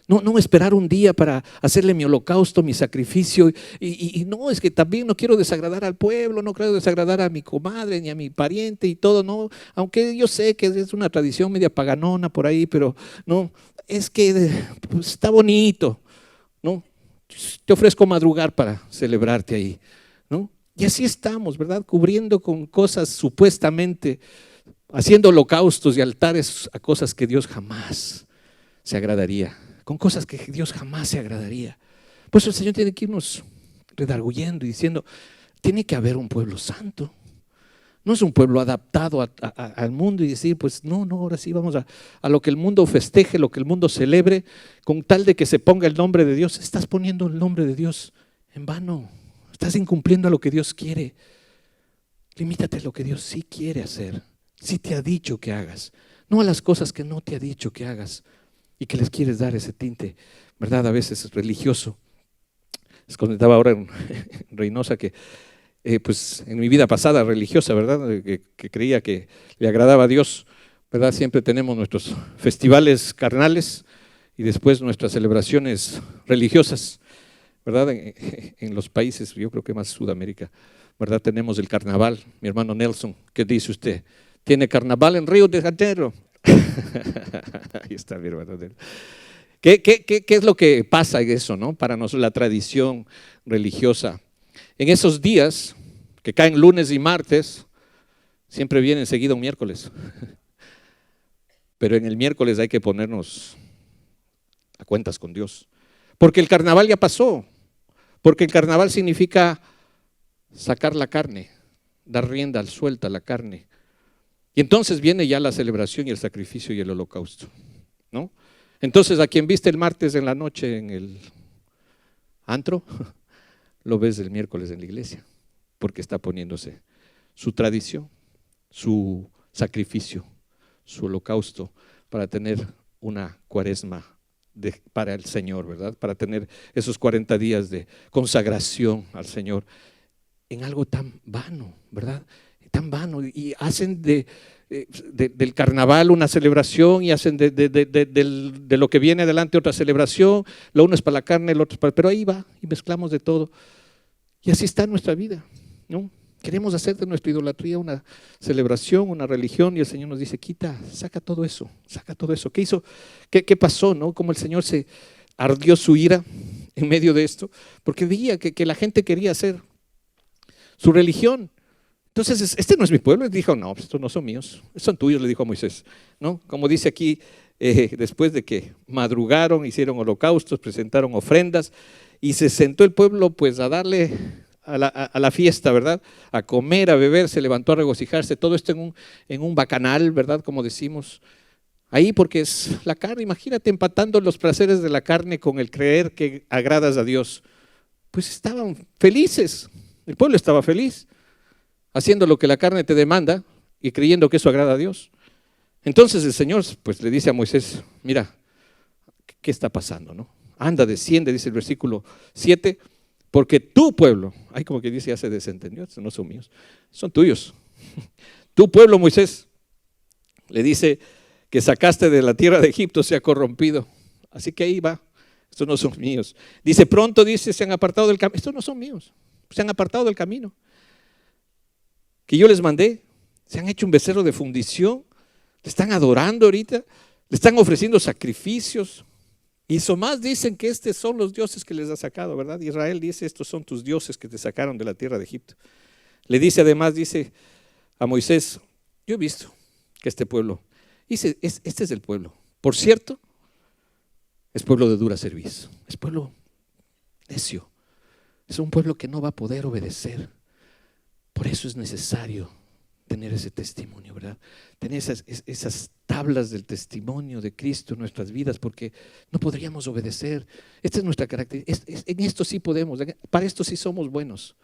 No esperar un día para hacerle mi holocausto, mi sacrificio. Y no, es que también no quiero desagradar al pueblo, no quiero desagradar a mi comadre ni a mi pariente y todo, no. Aunque yo sé que es una tradición media paganona por ahí, pero no, es que pues, está bonito, ¿no? Te ofrezco madrugar para celebrarte ahí, ¿no? Y así estamos, ¿verdad? Cubriendo con cosas supuestamente, haciendo holocaustos y altares a cosas que Dios jamás se agradaría, con cosas que Dios jamás se agradaría. Por eso el Señor tiene que irnos redarguyendo y diciendo, tiene que haber un pueblo santo. No es un pueblo adaptado al mundo y decir, pues no, ahora sí vamos a lo que el mundo festeje, lo que el mundo celebre, con tal de que se ponga el nombre de Dios. Estás poniendo el nombre de Dios en vano, estás incumpliendo a lo que Dios quiere. Limítate a lo que Dios sí quiere hacer, sí te ha dicho que hagas, no a las cosas que no te ha dicho que hagas y que les quieres dar ese tinte, ¿verdad? A veces es religioso. Les comentaba ahora en Reynosa que pues en mi vida pasada religiosa, ¿verdad? Que creía que le agradaba a Dios, ¿verdad? Siempre tenemos nuestros festivales carnales y después nuestras celebraciones religiosas, ¿verdad? En los países, yo creo que más Sudamérica, ¿verdad? Tenemos el carnaval. Mi hermano Nelson, ¿qué dice usted? ¿Tiene carnaval en Río de Janeiro? Ahí está mi hermano Nelson. ¿Qué es lo que pasa en eso, no? Para nosotros la tradición religiosa. En esos días que caen lunes y martes, siempre viene enseguida un miércoles. Pero en el miércoles hay que ponernos a cuentas con Dios. Porque el carnaval ya pasó. Porque el carnaval significa sacar la carne, dar rienda suelta a la carne. Y entonces viene ya la celebración y el sacrificio y el holocausto, ¿no? Entonces a quien viste el martes en la noche en el antro, lo ves el miércoles en la iglesia, porque está poniéndose su tradición, su sacrificio, su holocausto para tener una cuaresma para el Señor, ¿verdad? Para tener esos 40 días de consagración al Señor en algo tan vano, ¿verdad? Tan vano, y hacen del carnaval una celebración y hacen de lo que viene adelante otra celebración, lo uno es para la carne, el otro es para… Pero ahí va, y mezclamos de todo. Y así está nuestra vida, ¿no? Queremos hacer de nuestra idolatría una celebración, una religión, y el Señor nos dice, quita, saca todo eso, saca todo eso. ¿Qué hizo? ¿Qué pasó, no? Cómo el Señor se ardió su ira en medio de esto, porque veía que la gente quería hacer su religión. Entonces, este no es mi pueblo. Y dijo, no, estos no son míos, son tuyos, le dijo a Moisés, ¿no? Como dice aquí, después de que madrugaron, hicieron holocaustos, presentaron ofrendas, y se sentó el pueblo pues a darle a la fiesta, ¿verdad? A comer, a beber, se levantó a regocijarse, todo esto en un bacanal, ¿verdad? Como decimos, ahí porque es la carne, imagínate empatando los placeres de la carne con el creer que agradas a Dios. Pues estaban felices, el pueblo estaba feliz, haciendo lo que la carne te demanda y creyendo que eso agrada a Dios. Entonces el Señor pues le dice a Moisés, mira, ¿qué está pasando, no? Anda, desciende, dice el versículo 7, porque tu pueblo, ay, como que dice, ya se desentendió, estos no son míos, son tuyos. Tu pueblo, Moisés, le dice que sacaste de la tierra de Egipto, se ha corrompido. Así que ahí va, estos no son míos. Dice, pronto, dice, se han apartado del camino. Estos no son míos, se han apartado del camino que yo les mandé. Se han hecho un becerro de fundición, le están adorando ahorita, le están ofreciendo sacrificios. Y más dicen que estos son los dioses que les ha sacado, ¿verdad? Israel dice, estos son tus dioses que te sacaron de la tierra de Egipto. Le dice además, dice a Moisés, yo he visto que este pueblo, dice, este es el pueblo. Por cierto, es pueblo de dura cerviz, es pueblo necio, es un pueblo que no va a poder obedecer. Por eso es necesario tener ese testimonio, ¿verdad? Tener esas tablas del testimonio de Cristo en nuestras vidas, porque no podríamos obedecer. Esta es nuestra característica. En esto sí podemos, para esto sí somos buenos.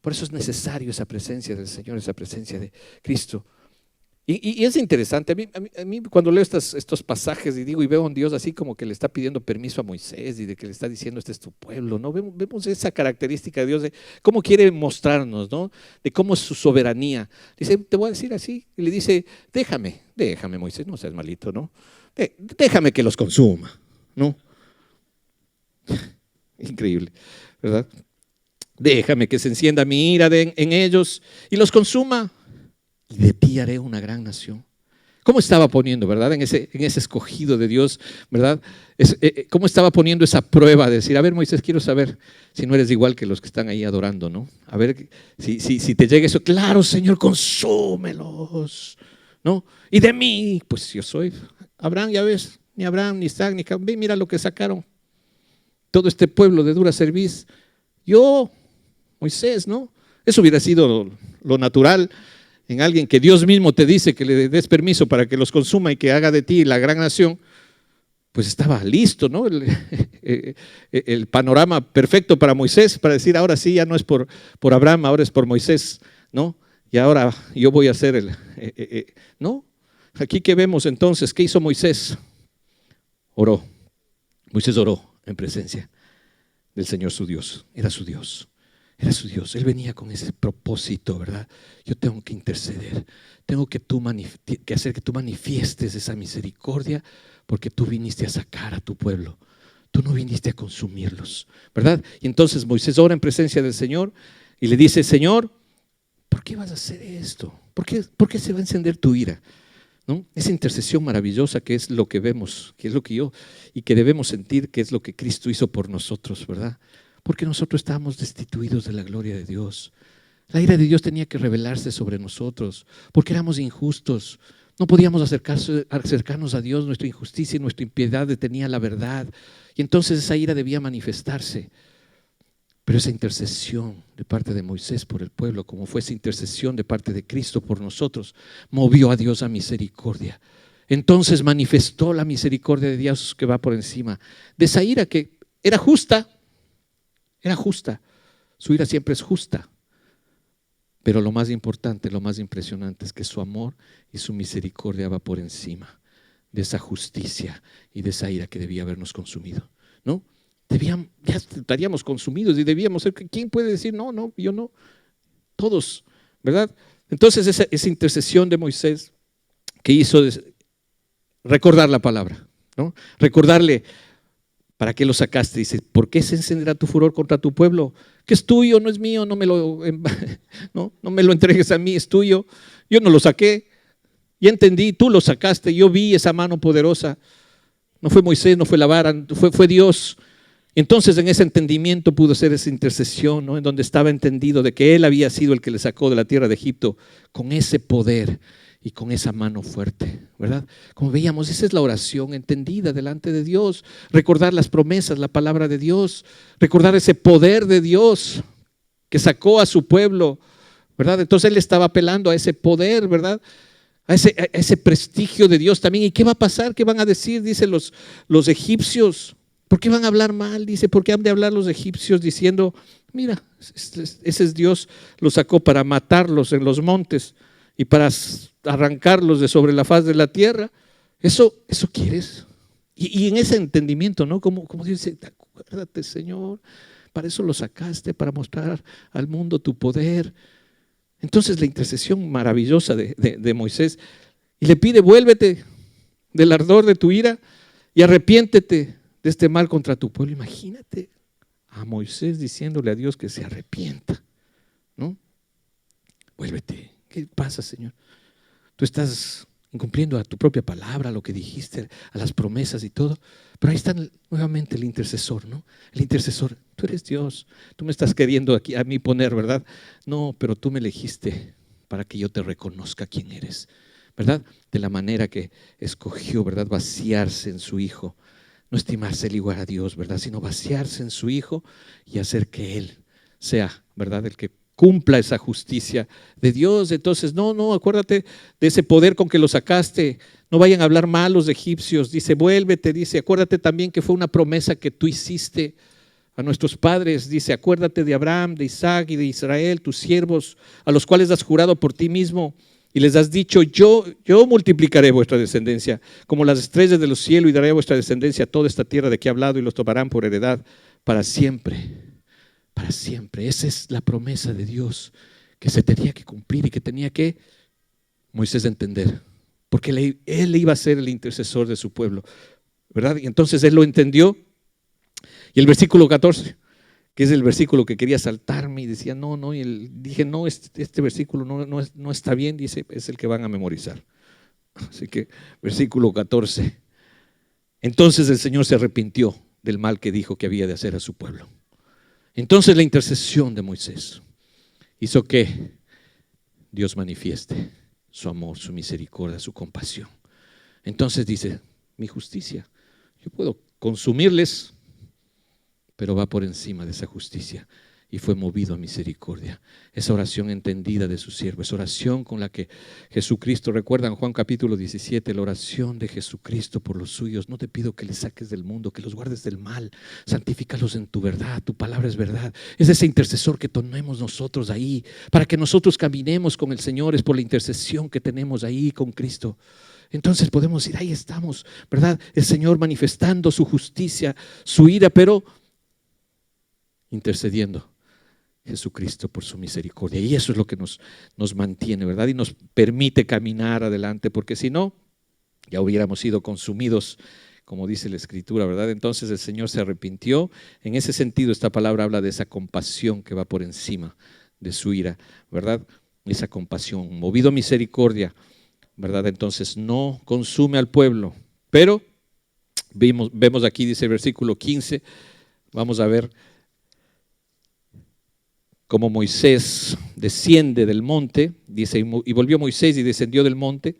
Por eso es necesario esa presencia del Señor, esa presencia de Cristo. Y es interesante, a mí cuando leo estos pasajes y digo y veo a un Dios así como que le está pidiendo permiso a Moisés y de que le está diciendo este es tu pueblo, ¿no? Vemos esa característica de Dios de cómo quiere mostrarnos, ¿no? De cómo es su soberanía. Dice, te voy a decir así, y le dice, déjame Moisés, no seas malito, ¿no? Déjame que los consuma, ¿no? Increíble, ¿verdad? Déjame que se encienda mi ira en ellos y los consuma. Y de ti haré una gran nación. ¿Cómo estaba poniendo, verdad? En ese escogido de Dios, ¿verdad? ¿Cómo estaba poniendo esa prueba de decir, a ver, Moisés, quiero saber si no eres igual que los que están ahí adorando, ¿no? A ver si te llega eso. Claro, Señor, consúmelos, ¿no? Y de mí, pues yo soy Abraham, ya ves, ni Abraham, ni Isaac, ni Jacob, mira lo que sacaron. Todo este pueblo de dura cerviz. Yo, Moisés, ¿no? Eso hubiera sido lo natural en alguien que Dios mismo te dice que le des permiso para que los consuma y que haga de ti la gran nación. Pues estaba listo, ¿no? El panorama perfecto para Moisés, para decir, ahora sí, ya no es por Abraham, ahora es por Moisés, ¿no? Y ahora yo voy a hacer ¿no? Aquí que vemos entonces, ¿qué hizo Moisés? Oró. Moisés oró en presencia del Señor su Dios, era su Dios. Era su Dios, Él venía con ese propósito, ¿verdad? Yo tengo que interceder, tengo que hacer que tú manifiestes esa misericordia, porque tú viniste a sacar a tu pueblo, tú no viniste a consumirlos, ¿verdad? Y entonces Moisés ora en presencia del Señor y le dice, Señor, ¿por qué vas a hacer esto? ¿Por qué se va a encender tu ira? ¿No? Esa intercesión maravillosa que es lo que vemos, que es lo que yo, y que debemos sentir que es lo que Cristo hizo por nosotros, ¿verdad? Porque nosotros estábamos destituidos de la gloria de Dios. La ira de Dios tenía que revelarse sobre nosotros, porque éramos injustos. No podíamos acercarnos a Dios, nuestra injusticia y nuestra impiedad detenía la verdad. Y entonces esa ira debía manifestarse. Pero esa intercesión de parte de Moisés por el pueblo, como fue esa intercesión de parte de Cristo por nosotros, movió a Dios a misericordia. Entonces manifestó la misericordia de Dios que va por encima de esa ira que era justa. Era justa, su ira siempre es justa, pero lo más importante, lo más impresionante es que su amor y su misericordia va por encima de esa justicia y de esa ira que debía habernos consumido, ¿no? Ya estaríamos consumidos y debíamos ser, ¿quién puede decir no, yo no? Todos, ¿verdad? Entonces esa intercesión de Moisés que hizo recordar la palabra, ¿no? Recordarle, ¿para qué lo sacaste? Dice, ¿por qué se encenderá tu furor contra tu pueblo? Que es tuyo, no es mío, no me lo entregues a mí, es tuyo. Yo no lo saqué, ya entendí, tú lo sacaste, yo vi esa mano poderosa. No fue Moisés, no fue la vara, fue Dios. Entonces en ese entendimiento pudo hacer esa intercesión, ¿no? En donde estaba entendido de que Él había sido el que le sacó de la tierra de Egipto con ese poder y con esa mano fuerte, ¿verdad? Como veíamos, esa es la oración entendida delante de Dios. Recordar las promesas, la palabra de Dios, recordar ese poder de Dios que sacó a su pueblo, ¿verdad? Entonces Él estaba apelando a ese poder, ¿verdad? A ese prestigio de Dios también. ¿Y qué va a pasar? ¿Qué van a decir? Dicen los egipcios. ¿Por qué van a hablar mal? Dice, ¿por qué han de hablar los egipcios diciendo, mira, ese es Dios, los sacó para matarlos en los montes y para arrancarlos de sobre la faz de la tierra? ¿Eso quieres? Y en ese entendimiento, ¿no? Como dice, acuérdate, Señor, para eso lo sacaste, para mostrar al mundo tu poder. Entonces la intercesión maravillosa de Moisés, y le pide, vuélvete del ardor de tu ira y arrepiéntete de este mal contra tu pueblo. Imagínate a Moisés diciéndole a Dios que se arrepienta, ¿no? Vuélvete. ¿Qué pasa, Señor? Tú estás incumpliendo a tu propia palabra, a lo que dijiste, a las promesas y todo. Pero ahí está nuevamente el intercesor, ¿no? El intercesor, tú eres Dios, tú me estás queriendo aquí a mí poner, ¿verdad? No, pero tú me elegiste para que yo te reconozca quién eres, ¿verdad? De la manera que escogió, ¿verdad? Vaciarse en su Hijo. No estimarse el igual a Dios, ¿verdad? Sino vaciarse en su Hijo y hacer que Él sea, ¿verdad? El que cumpla esa justicia de Dios. Entonces, no, acuérdate de ese poder con que lo sacaste. No vayan a hablar mal los egipcios. Dice, vuélvete, dice, acuérdate también que fue una promesa que tú hiciste a nuestros padres. Dice, acuérdate de Abraham, de Isaac y de Israel, tus siervos, a los cuales has jurado por ti mismo y les has dicho, yo multiplicaré vuestra descendencia como las estrellas de los cielos y daré a vuestra descendencia toda esta tierra de que he hablado y los tomarán por heredad para siempre. Para siempre. Esa es la promesa de Dios que se tenía que cumplir y que tenía que Moisés entender, porque él iba a ser el intercesor de su pueblo, ¿verdad? Y entonces él lo entendió. Y el versículo 14, que es el versículo que quería saltarme y decía, no, y dije, no, este versículo no está bien, dice, es el que van a memorizar. Así que, versículo 14. Entonces el Señor se arrepintió del mal que dijo que había de hacer a su pueblo. Entonces la intercesión de Moisés hizo que Dios manifieste su amor, su misericordia, su compasión. Entonces dice, mi justicia, yo puedo consumirles, pero va por encima de esa justicia. Y fue movido a misericordia. Esa oración entendida de su siervo, esa oración con la que Jesucristo, recuerdan Juan capítulo 17, la oración de Jesucristo por los suyos. No te pido que les saques del mundo, que los guardes del mal, santifícalos en tu verdad, tu palabra es verdad. Es ese intercesor que tenemos nosotros ahí, para que nosotros caminemos con el Señor, es por la intercesión que tenemos ahí con Cristo. Entonces podemos decir, ahí estamos, ¿verdad? El Señor manifestando su justicia, su ira, pero intercediendo Jesucristo por su misericordia. Y eso es lo que nos mantiene, ¿verdad? Y nos permite caminar adelante, porque si no, ya hubiéramos sido consumidos, como dice la Escritura, ¿verdad? Entonces el Señor se arrepintió. En ese sentido, esta palabra habla de esa compasión que va por encima de su ira, ¿verdad? Esa compasión, movido a misericordia, ¿verdad? Entonces no consume al pueblo, pero vemos aquí, dice el versículo 15, vamos a ver como Moisés desciende del monte, dice, y volvió Moisés y descendió del monte,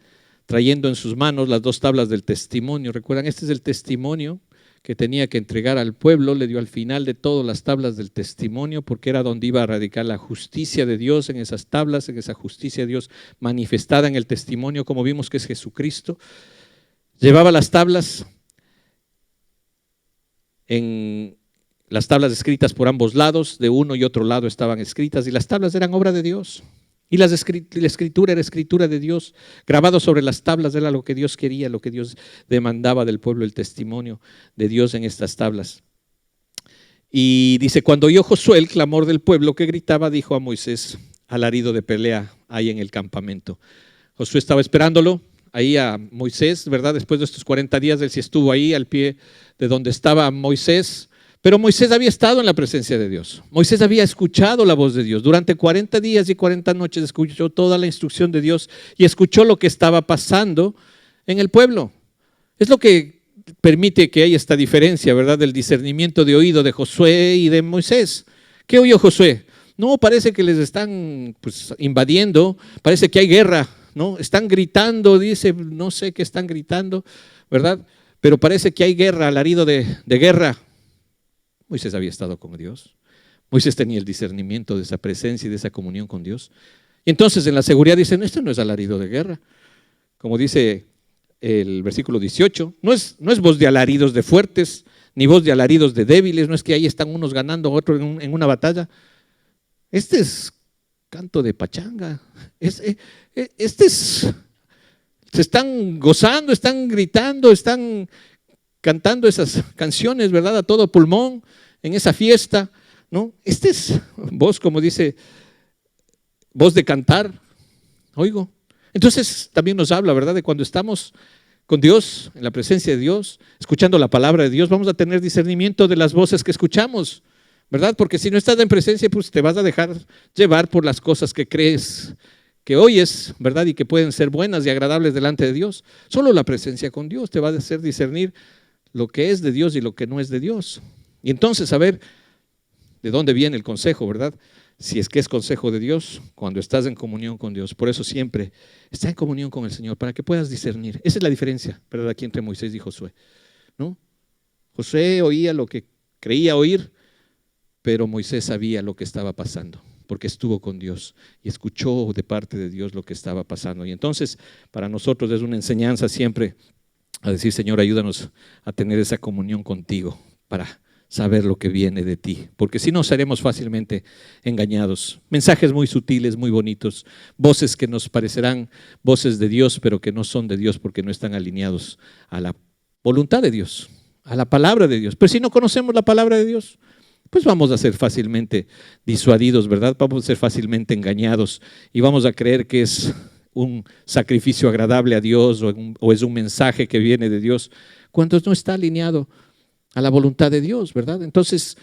trayendo en sus manos las 2 tablas del testimonio. Recuerdan, este es el testimonio que tenía que entregar al pueblo. Le dio al final de todo las tablas del testimonio, porque era donde iba a radicar la justicia de Dios en esas tablas, en esa justicia de Dios manifestada en el testimonio, como vimos que es Jesucristo. Llevaba las tablas en las tablas escritas por ambos lados, de uno y otro lado estaban escritas, y las tablas eran obra de Dios. Y la escritura era escritura de Dios. Grabado sobre las tablas era lo que Dios quería, lo que Dios demandaba del pueblo, el testimonio de Dios en estas tablas. Y dice, cuando oyó Josué el clamor del pueblo que gritaba, dijo a Moisés, alarido de pelea ahí en el campamento. Josué estaba esperándolo, ahí a Moisés, ¿verdad? Después de estos 40 días, él sí estuvo ahí al pie de donde estaba Moisés. Pero Moisés había estado en la presencia de Dios. Moisés había escuchado la voz de Dios. Durante 40 días y 40 noches escuchó toda la instrucción de Dios y escuchó lo que estaba pasando en el pueblo. Es lo que permite que haya esta diferencia, ¿verdad? Del discernimiento de oído de Josué y de Moisés. ¿Qué oyó Josué? No, parece que les están invadiendo, parece que hay guerra, ¿no? Están gritando, dice, no sé qué están gritando, ¿verdad? Pero parece que hay guerra, alarido de guerra. Moisés había estado con Dios. Moisés tenía el discernimiento de esa presencia y de esa comunión con Dios. Y entonces en la seguridad dicen, esto no es alarido de guerra. Como dice el versículo 18, no es voz de alaridos de fuertes, ni voz de alaridos de débiles, no es que ahí están unos ganando, otros en una batalla. Este es canto de pachanga. Se están gozando, están gritando, están cantando esas canciones, ¿verdad? A todo pulmón, en esa fiesta, ¿no? Este es voz, como dice, voz de cantar, oigo. Entonces también nos habla, ¿verdad? De cuando estamos con Dios, en la presencia de Dios, escuchando la palabra de Dios, vamos a tener discernimiento de las voces que escuchamos, ¿verdad? Porque si no estás en presencia, pues te vas a dejar llevar por las cosas que crees que oyes, ¿verdad? Y que pueden ser buenas y agradables delante de Dios. Solo la presencia con Dios te va a hacer discernir lo que es de Dios y lo que no es de Dios. Y entonces saber de dónde viene el consejo, ¿verdad? Si es que es consejo de Dios, cuando estás en comunión con Dios. Por eso siempre está en comunión con el Señor, para que puedas discernir. Esa es la diferencia, ¿verdad? Aquí entre Moisés y Josué, ¿no? Josué oía lo que creía oír, pero Moisés sabía lo que estaba pasando. porque estuvo con Dios y escuchó de parte de Dios lo que estaba pasando. Y entonces para nosotros es una enseñanza siempre a decir, Señor, ayúdanos a tener esa comunión contigo para saber lo que viene de ti, porque si no seremos fácilmente engañados. Mensajes muy sutiles, muy bonitos, voces que nos parecerán voces de Dios, pero que no son de Dios porque no están alineados a la voluntad de Dios, a la palabra de Dios. Pero si no conocemos la palabra de Dios, pues vamos a ser fácilmente disuadidos, ¿verdad? Vamos a ser fácilmente engañados y vamos a creer que es un sacrificio agradable a Dios o es un mensaje que viene de Dios, cuando no está alineado a la voluntad de Dios, ¿verdad? Entonces,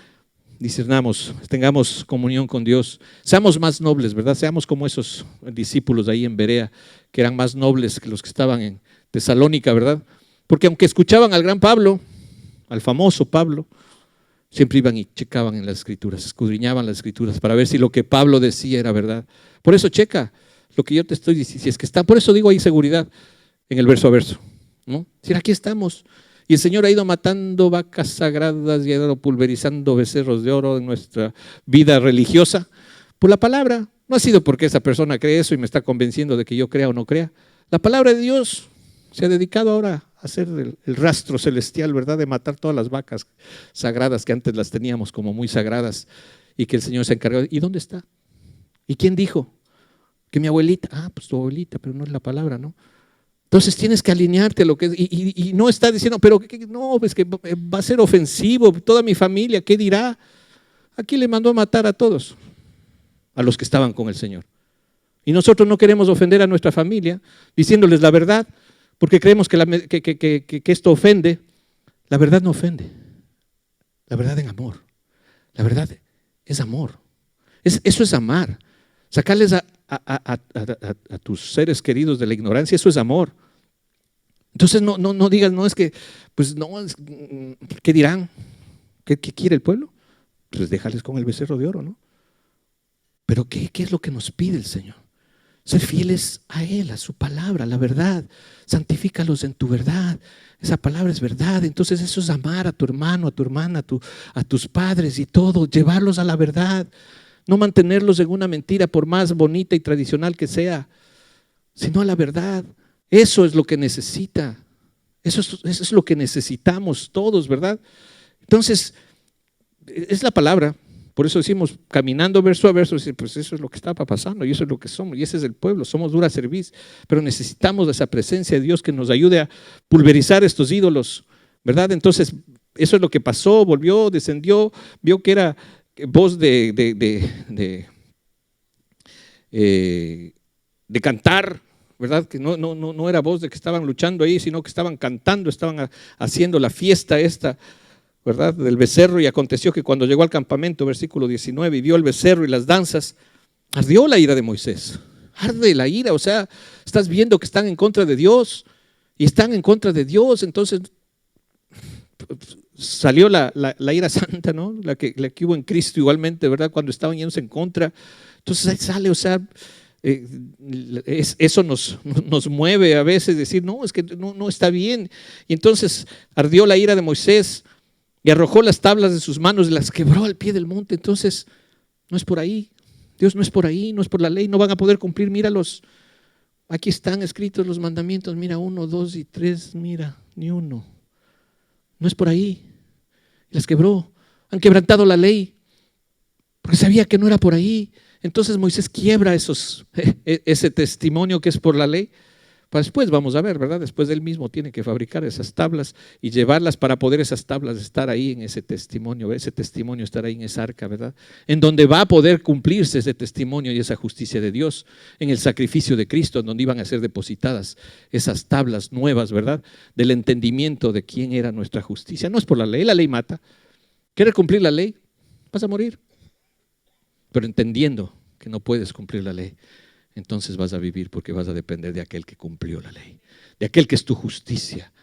discernamos, tengamos comunión con Dios, seamos más nobles, ¿verdad? Seamos como esos discípulos ahí en Berea, que eran más nobles que los que estaban en Tesalónica, ¿verdad? Porque aunque escuchaban al gran Pablo, al famoso Pablo, siempre iban y checaban en las escrituras, escudriñaban las escrituras para ver si lo que Pablo decía era verdad. Por eso checa lo que yo te estoy diciendo, si es que está, por eso digo ahí seguridad en el verso a verso, ¿no? Si aquí estamos. Y el Señor ha ido matando vacas sagradas y ha ido pulverizando becerros de oro en nuestra vida religiosa por la palabra. No ha sido porque esa persona cree eso y me está convenciendo de que yo crea o no crea. La palabra de Dios se ha dedicado ahora a hacer el rastro celestial, ¿verdad? De matar todas las vacas sagradas que antes las teníamos como muy sagradas y que el Señor se ha encargado. ¿Y dónde está? ¿Y quién dijo? Que mi abuelita. Ah, pues tu abuelita, pero no es la palabra, ¿no? Entonces tienes que alinearte a lo que es, y no está diciendo, pero no, pues que va a ser ofensivo, toda mi familia, ¿qué dirá? Aquí le mandó a matar a todos, a los que estaban con el Señor. Y nosotros no queremos ofender a nuestra familia, diciéndoles la verdad, porque creemos que esto ofende. La verdad no ofende, la verdad en amor, la verdad es amor, eso es amar, sacarles a tus seres queridos de la ignorancia, eso es amor. Entonces no digas, no es que, pues no, ¿qué dirán? ¿Qué quiere el pueblo? Pues déjales con el becerro de oro, ¿no? Pero ¿qué es lo que nos pide el Señor? Ser fieles a Él, a su palabra, a la verdad. Santifícalos en tu verdad. Esa palabra es verdad. Entonces eso es amar a tu hermano, a tu hermana, a tus padres y todo, llevarlos a la verdad. No mantenerlos en una mentira por más bonita y tradicional que sea, sino a la verdad. Eso es lo que necesita. Eso es lo que necesitamos todos, ¿verdad? Entonces, es la palabra. Por eso decimos, caminando verso a verso, pues eso es lo que está pasando y eso es lo que somos y ese es el pueblo, somos dura cerviz, pero necesitamos de esa presencia de Dios que nos ayude a pulverizar estos ídolos, ¿verdad? Entonces, eso es lo que pasó, volvió, descendió, vio que era voz de cantar, ¿verdad? Que no era voz de que estaban luchando ahí, sino que estaban cantando, estaban haciendo la fiesta esta, ¿verdad? Del becerro. Y aconteció que cuando llegó al campamento, versículo 19, y vio el becerro y las danzas, ardió la ira de Moisés. Arde la ira, o sea, estás viendo que están en contra de Dios y están en contra de Dios, entonces salió la ira santa, ¿no? La que hubo en Cristo igualmente, ¿verdad? Cuando estaban yéndose en contra. Entonces ahí sale, o sea, eso nos mueve a veces decir, no, es que no está bien. Y entonces ardió la ira de Moisés y arrojó las tablas de sus manos y las quebró al pie del monte. Entonces no es por ahí, Dios no es por ahí, no es por la ley, no van a poder cumplir. Míralos, aquí están escritos los mandamientos, mira 1, 2 y 3, mira, ni uno. No es por ahí. Las quebró, han quebrantado la ley porque sabía que no era por ahí. Entonces Moisés quiebra ese testimonio que es por la ley. Para después vamos a ver, ¿verdad? Después él mismo tiene que fabricar esas tablas y llevarlas para poder esas tablas estar ahí en ese testimonio estar ahí en esa arca, ¿verdad? En donde va a poder cumplirse ese testimonio y esa justicia de Dios, en el sacrificio de Cristo, en donde iban a ser depositadas esas tablas nuevas, ¿verdad? Del entendimiento de quién era nuestra justicia. No es por la ley mata. ¿Quieres cumplir la ley? Vas a morir. Pero entendiendo que no puedes cumplir la ley, entonces vas a vivir porque vas a depender de aquel que cumplió la ley, de aquel que es tu justicia,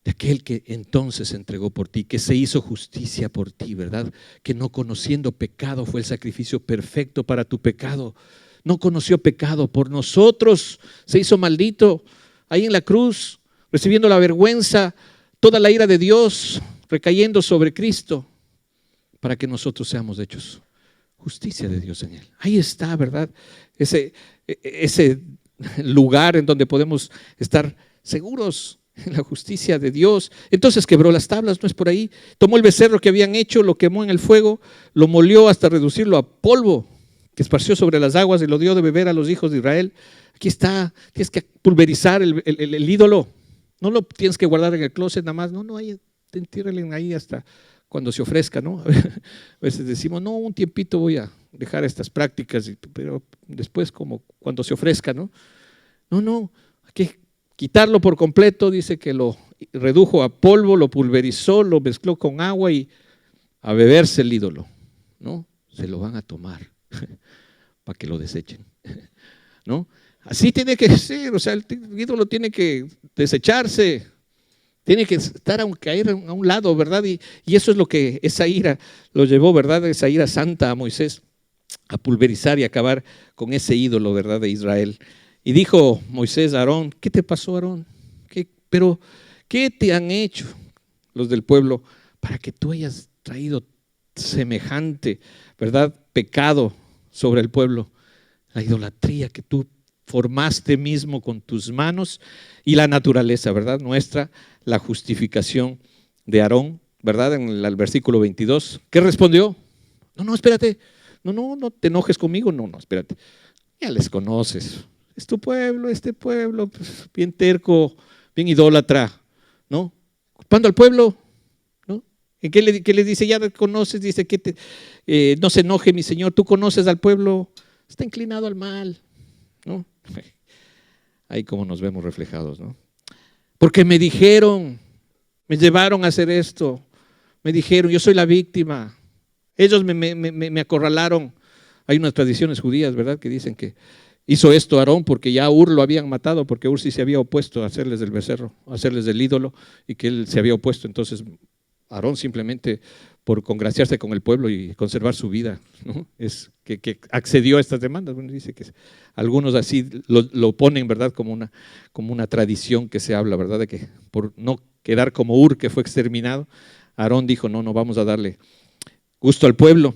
de aquel que entonces se entregó por ti, que se hizo justicia por ti, ¿verdad? Que no conociendo pecado fue el sacrificio perfecto para tu pecado. No conoció pecado, por nosotros se hizo maldito ahí en la cruz, recibiendo la vergüenza, toda la ira de Dios recayendo sobre Cristo, para que nosotros seamos hechos justicia de Dios en él. Ahí está, ¿verdad? Ese lugar en donde podemos estar seguros en la justicia de Dios. Entonces quebró las tablas, no es por ahí. Tomó el becerro que habían hecho, lo quemó en el fuego, lo molió hasta reducirlo a polvo, que esparció sobre las aguas y lo dio de beber a los hijos de Israel. Aquí está, tienes que pulverizar el ídolo. No lo tienes que guardar en el closet nada más. No, ahí, entiérrenle ahí hasta cuando se ofrezca, ¿no? A veces decimos, no, un tiempito voy a dejar estas prácticas, pero después como cuando se ofrezca, ¿no? No, hay que quitarlo por completo. Dice que lo redujo a polvo, lo pulverizó, lo mezcló con agua y a beberse el ídolo, ¿no? Se lo van a tomar para que lo desechen, ¿no? Así tiene que ser, o sea, el ídolo tiene que desecharse, tiene que estar caer a un lado, ¿verdad? Y eso es lo que esa ira lo llevó, ¿verdad? Esa ira santa a Moisés a pulverizar y acabar con ese ídolo, ¿verdad? De Israel. Y dijo Moisés a Aarón, ¿qué te pasó, Aarón? ¿Qué te han hecho los del pueblo para que tú hayas traído semejante, ¿verdad? Pecado sobre el pueblo? La idolatría que tú formaste mismo con tus manos y la naturaleza, ¿verdad? Nuestra, la justificación de Aarón, ¿verdad? En el versículo 22. ¿Qué respondió? No, espérate. No te enojes conmigo. No, espérate. Ya les conoces. Es tu pueblo, este pueblo, pues, bien terco, bien idólatra, ¿no? Culpando al pueblo, ¿no? ¿En qué le dice? Ya conoces, dice que no se enoje mi Señor, tú conoces al pueblo, está inclinado al mal, ¿no? Ahí como nos vemos reflejados, ¿no? Porque me dijeron, me llevaron a hacer esto, me dijeron, yo soy la víctima, ellos me acorralaron. Hay unas tradiciones judías, ¿verdad?, que dicen que hizo esto Aarón porque ya a Ur lo habían matado, porque Ur sí se había opuesto a hacerles del becerro, a hacerles del ídolo, y que él se había opuesto. Entonces Aarón simplemente por congraciarse con el pueblo y conservar su vida, ¿no? Es que accedió a estas demandas. Bueno, dice que algunos así lo ponen, ¿verdad?, como una tradición que se habla, ¿verdad?, de que por no quedar como Ur, que fue exterminado, Aarón dijo, no vamos a darle gusto al pueblo.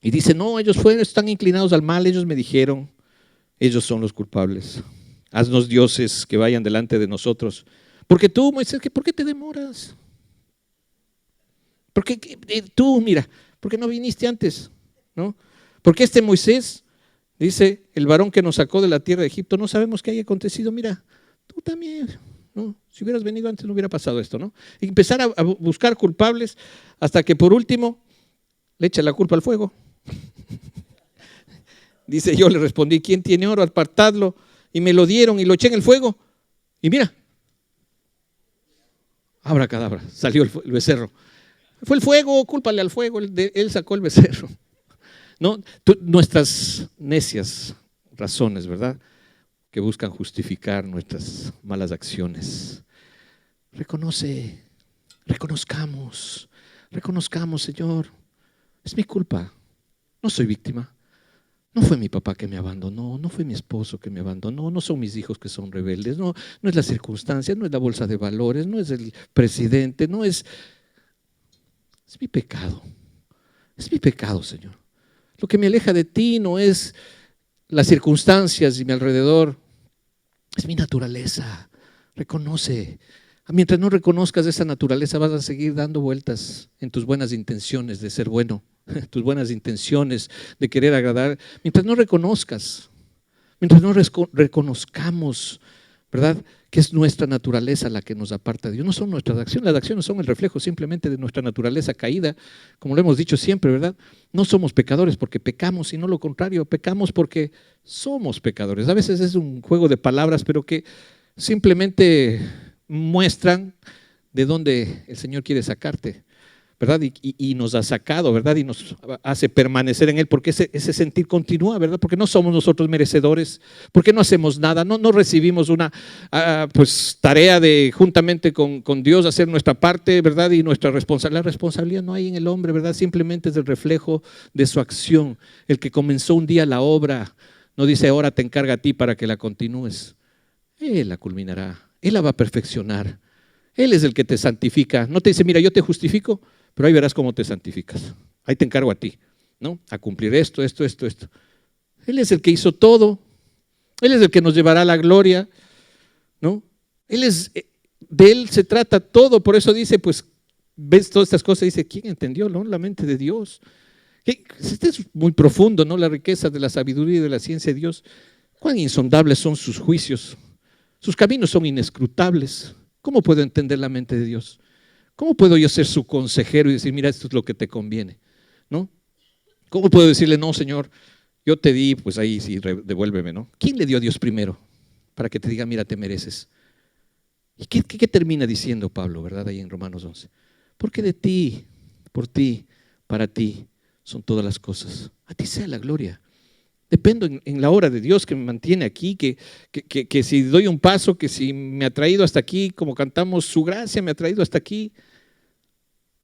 Y dice, no, ellos están inclinados al mal, ellos me dijeron, ellos son los culpables. Haznos dioses que vayan delante de nosotros. Porque tú, Moisés, ¿por qué te demoras? Porque tú, mira, ¿por qué no viniste antes? ¿No? Porque este Moisés, dice, el varón que nos sacó de la tierra de Egipto, no sabemos qué haya acontecido. Mira, tú también, ¿no? Si hubieras venido antes no hubiera pasado esto, ¿no? Y empezar a buscar culpables hasta que por último le echa la culpa al fuego. Dice, yo le respondí, ¿quién tiene oro? Apartadlo. Y me lo dieron y lo eché en el fuego. Y mira, abracadabra, salió el becerro. Fue el fuego, cúlpale al fuego, él sacó el becerro. ¿No? Nuestras necias razones, ¿verdad?, que buscan justificar nuestras malas acciones. Reconozcamos, Señor, es mi culpa, no soy víctima. No fue mi papá que me abandonó, no fue mi esposo que me abandonó, no son mis hijos que son rebeldes, no es la circunstancia, no es la bolsa de valores, no es el presidente, es mi pecado. Es mi pecado, Señor. Lo que me aleja de ti no es las circunstancias y mi alrededor, es mi naturaleza. Reconoce. Mientras no reconozcas esa naturaleza, vas a seguir dando vueltas en tus buenas intenciones de ser bueno, tus buenas intenciones de querer agradar. Mientras no reconozcamos, ¿verdad?, que es nuestra naturaleza la que nos aparta de Dios. No son nuestras acciones, las acciones son el reflejo simplemente de nuestra naturaleza caída, como lo hemos dicho siempre, ¿verdad? No somos pecadores porque pecamos, sino lo contrario, pecamos porque somos pecadores. A veces es un juego de palabras, pero que simplemente muestran de dónde el Señor quiere sacarte, ¿verdad? Y nos ha sacado, ¿verdad? Y nos hace permanecer en Él, porque ese sentir continúa, ¿verdad? Porque no somos nosotros merecedores, porque no hacemos nada, no recibimos una pues tarea de juntamente con Dios hacer nuestra parte, ¿verdad? Y la responsabilidad no hay en el hombre, ¿verdad? Simplemente es el reflejo de su acción. El que comenzó un día la obra, no dice ahora te encarga a ti para que la continúes. Él la culminará, Él la va a perfeccionar. Él es el que te santifica. No te dice, mira, yo te justifico, pero ahí verás cómo te santificas. Ahí te encargo a ti. ¿no? A cumplir esto. Él es el que hizo todo. Él es el que nos llevará a la gloria, ¿no? De Él se trata todo. Por eso dice, pues, ves todas estas cosas y dice, ¿quién entendió, no? La mente de Dios. Este es muy profundo, ¿no? La riqueza de la sabiduría y de la ciencia de Dios. Cuán insondables son sus juicios. Sus caminos son inescrutables. ¿Cómo puedo entender la mente de Dios? ¿Cómo puedo yo ser su consejero y decir, mira, esto es lo que te conviene? ¿No? ¿Cómo puedo decirle, no, Señor, yo te di, pues ahí sí, devuélveme, ¿no? ¿Quién le dio a Dios primero? Para que te diga, mira, te mereces. ¿Y qué termina diciendo Pablo, verdad? Ahí en Romanos 11. Porque de ti, por ti, para ti, son todas las cosas. A ti sea la gloria. Dependo en la obra de Dios que me mantiene aquí, que si doy un paso, que si me ha traído hasta aquí, como cantamos, su gracia me ha traído hasta aquí.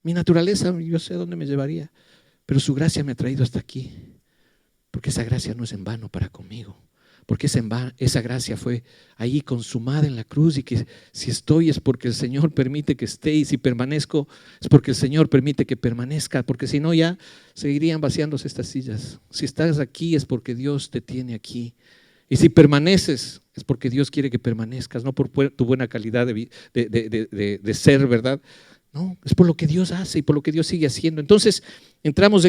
Mi naturaleza, yo sé dónde me llevaría, pero su gracia me ha traído hasta aquí. Porque esa gracia no es en vano para conmigo. Porque esa gracia fue ahí consumada en la cruz y que si estoy es porque el Señor permite que esté y si permanezco es porque el Señor permite que permanezca, porque si no ya seguirían vaciándose estas sillas. Si estás aquí es porque Dios te tiene aquí y si permaneces es porque Dios quiere que permanezcas, no por tu buena calidad de ser, ¿verdad? No, es por lo que Dios hace y por lo que Dios sigue haciendo. Entonces entramos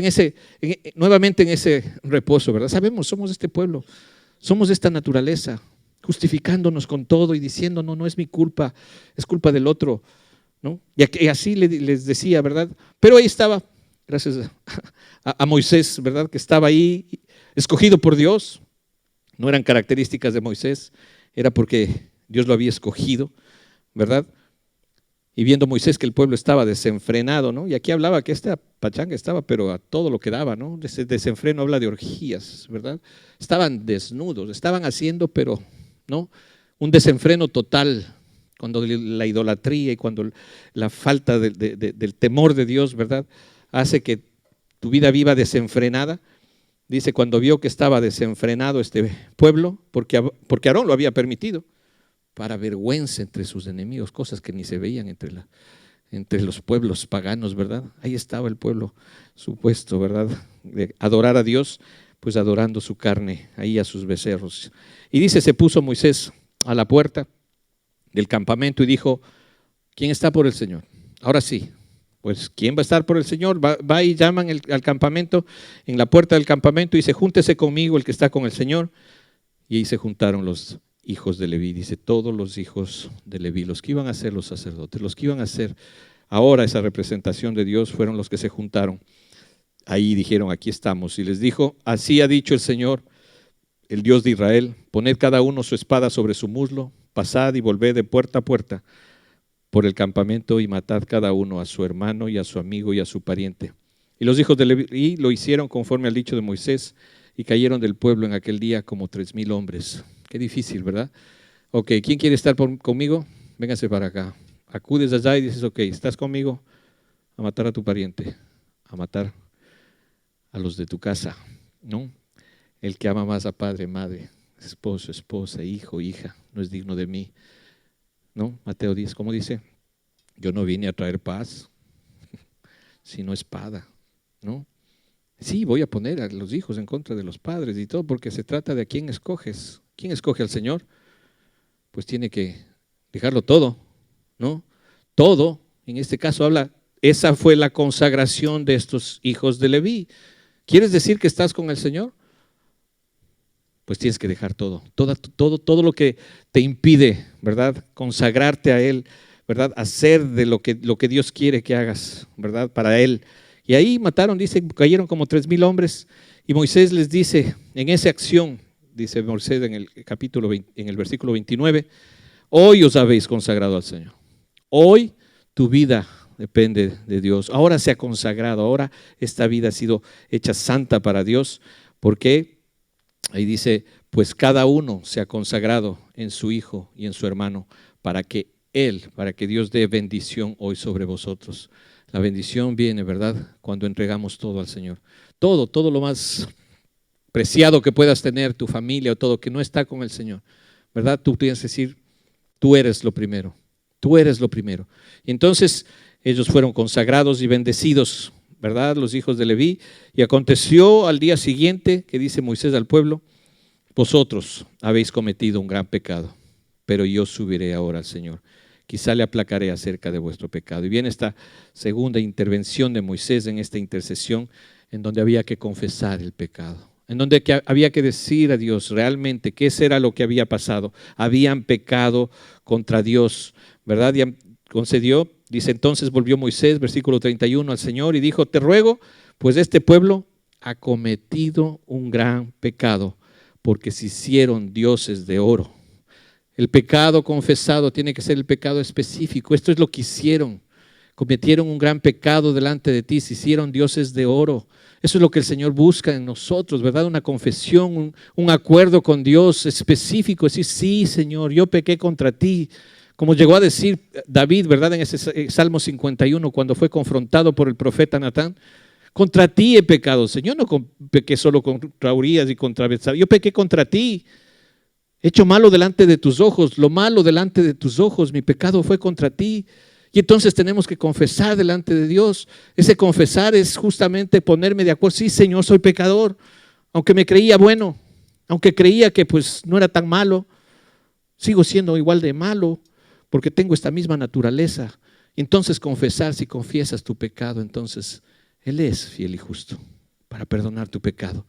nuevamente en ese reposo, ¿verdad? Sabemos, somos este pueblo. Somos de esta naturaleza, justificándonos con todo y diciendo, no es mi culpa, es culpa del otro, ¿no? Y así les decía, ¿verdad? Pero ahí estaba, gracias a Moisés, ¿verdad? Que estaba ahí, escogido por Dios. No eran características de Moisés, era porque Dios lo había escogido, ¿verdad? Y viendo Moisés que el pueblo estaba desenfrenado, ¿no? Y aquí hablaba que esta pachanga estaba, pero a todo lo que daba, ¿no? Ese desenfreno habla de orgías, ¿verdad? Estaban desnudos, estaban haciendo, pero, ¿no? Un desenfreno total, cuando la idolatría y cuando la falta del temor de Dios, ¿verdad? Hace que tu vida viva desenfrenada. Dice, cuando vio que estaba desenfrenado este pueblo, porque Aarón lo había permitido, para vergüenza entre sus enemigos, cosas que ni se veían entre los pueblos paganos, ¿verdad? Ahí estaba el pueblo supuesto, ¿verdad? De adorar a Dios, pues adorando su carne, ahí a sus becerros. Y dice, se puso Moisés a la puerta del campamento y dijo, ¿quién está por el Señor? Ahora sí, pues ¿quién va a estar por el Señor? Va y llaman al campamento, en la puerta del campamento y dice, júntese conmigo el que está con el Señor. Y ahí se juntaron los hijos de Leví, dice todos los hijos de Leví, los que iban a ser los sacerdotes, los que iban a ser ahora esa representación de Dios fueron los que se juntaron. Ahí dijeron, aquí estamos. Y les dijo, así ha dicho el Señor, el Dios de Israel, poned cada uno su espada sobre su muslo, pasad y volved de puerta a puerta por el campamento y matad cada uno a su hermano y a su amigo y a su pariente. Y los hijos de Leví lo hicieron conforme al dicho de Moisés y cayeron del pueblo en aquel día como 3,000 hombres. Qué difícil, ¿verdad? Ok, ¿quién quiere estar conmigo? Véngase para acá. Acudes allá y dices, ok, ¿estás conmigo? A matar a tu pariente, a matar a los de tu casa, ¿no? El que ama más a padre, madre, esposo, esposa, hijo, hija, no es digno de mí, ¿no? Mateo 10, ¿cómo dice? Yo no vine a traer paz, sino espada, ¿no? Sí, voy a poner a los hijos en contra de los padres y todo, porque se trata de a quién escoges. ¿Quién escoge al Señor? Pues tiene que dejarlo todo, ¿no? Todo, en este caso habla, esa fue la consagración de estos hijos de Leví. ¿Quieres decir que estás con el Señor? Pues tienes que dejar todo, todo lo que te impide, ¿verdad? Consagrarte a Él, ¿verdad? Hacer de lo que Dios quiere que hagas, ¿verdad? Para Él. Y ahí mataron, dice, cayeron como 3,000 hombres. Y Moisés les dice, en esa acción, dice Moisés en el capítulo 20, en el versículo 29, hoy os habéis consagrado al Señor. Hoy tu vida depende de Dios. Ahora se ha consagrado, ahora esta vida ha sido hecha santa para Dios. Porque ahí dice, pues cada uno se ha consagrado en su hijo y en su hermano para que Dios dé bendición hoy sobre vosotros. La bendición viene, ¿verdad? Cuando entregamos todo al Señor. Todo lo más preciado que puedas tener, tu familia o todo que no está con el Señor, ¿verdad? Tú tienes que decir, tú eres lo primero, tú eres lo primero. Y entonces ellos fueron consagrados y bendecidos, ¿verdad? Los hijos de Leví. Y aconteció al día siguiente que dice Moisés al pueblo: vosotros habéis cometido un gran pecado, pero yo subiré ahora al Señor. Quizá le aplacaré acerca de vuestro pecado. Y viene esta segunda intervención de Moisés en esta intercesión, en donde había que confesar el pecado, en donde había que decir a Dios realmente qué era lo que había pasado. Habían pecado contra Dios, ¿verdad? Y concedió, dice, entonces volvió Moisés, versículo 31, al Señor y dijo: te ruego, pues este pueblo ha cometido un gran pecado, porque se hicieron dioses de oro. El pecado confesado tiene que ser el pecado específico. Esto es lo que hicieron. Cometieron un gran pecado delante de ti, se hicieron dioses de oro. Eso es lo que el Señor busca en nosotros, ¿verdad? Una confesión, un acuerdo con Dios específico. Decir, sí, Señor, yo pequé contra ti. Como llegó a decir David, ¿verdad? En ese Salmo 51, cuando fue confrontado por el profeta Natán. Contra ti he pecado, Señor. No pequé solo contra Urías y contra Betsabé. Yo pequé contra ti. He hecho malo delante de tus ojos, lo malo delante de tus ojos, mi pecado fue contra ti. Y entonces tenemos que confesar delante de Dios. Ese confesar es justamente ponerme de acuerdo. Sí, Señor, soy pecador. Aunque me creía bueno, aunque creía que pues no era tan malo, sigo siendo igual de malo porque tengo esta misma naturaleza. Y entonces confesar, si confiesas tu pecado, entonces Él es fiel y justo para perdonar tu pecado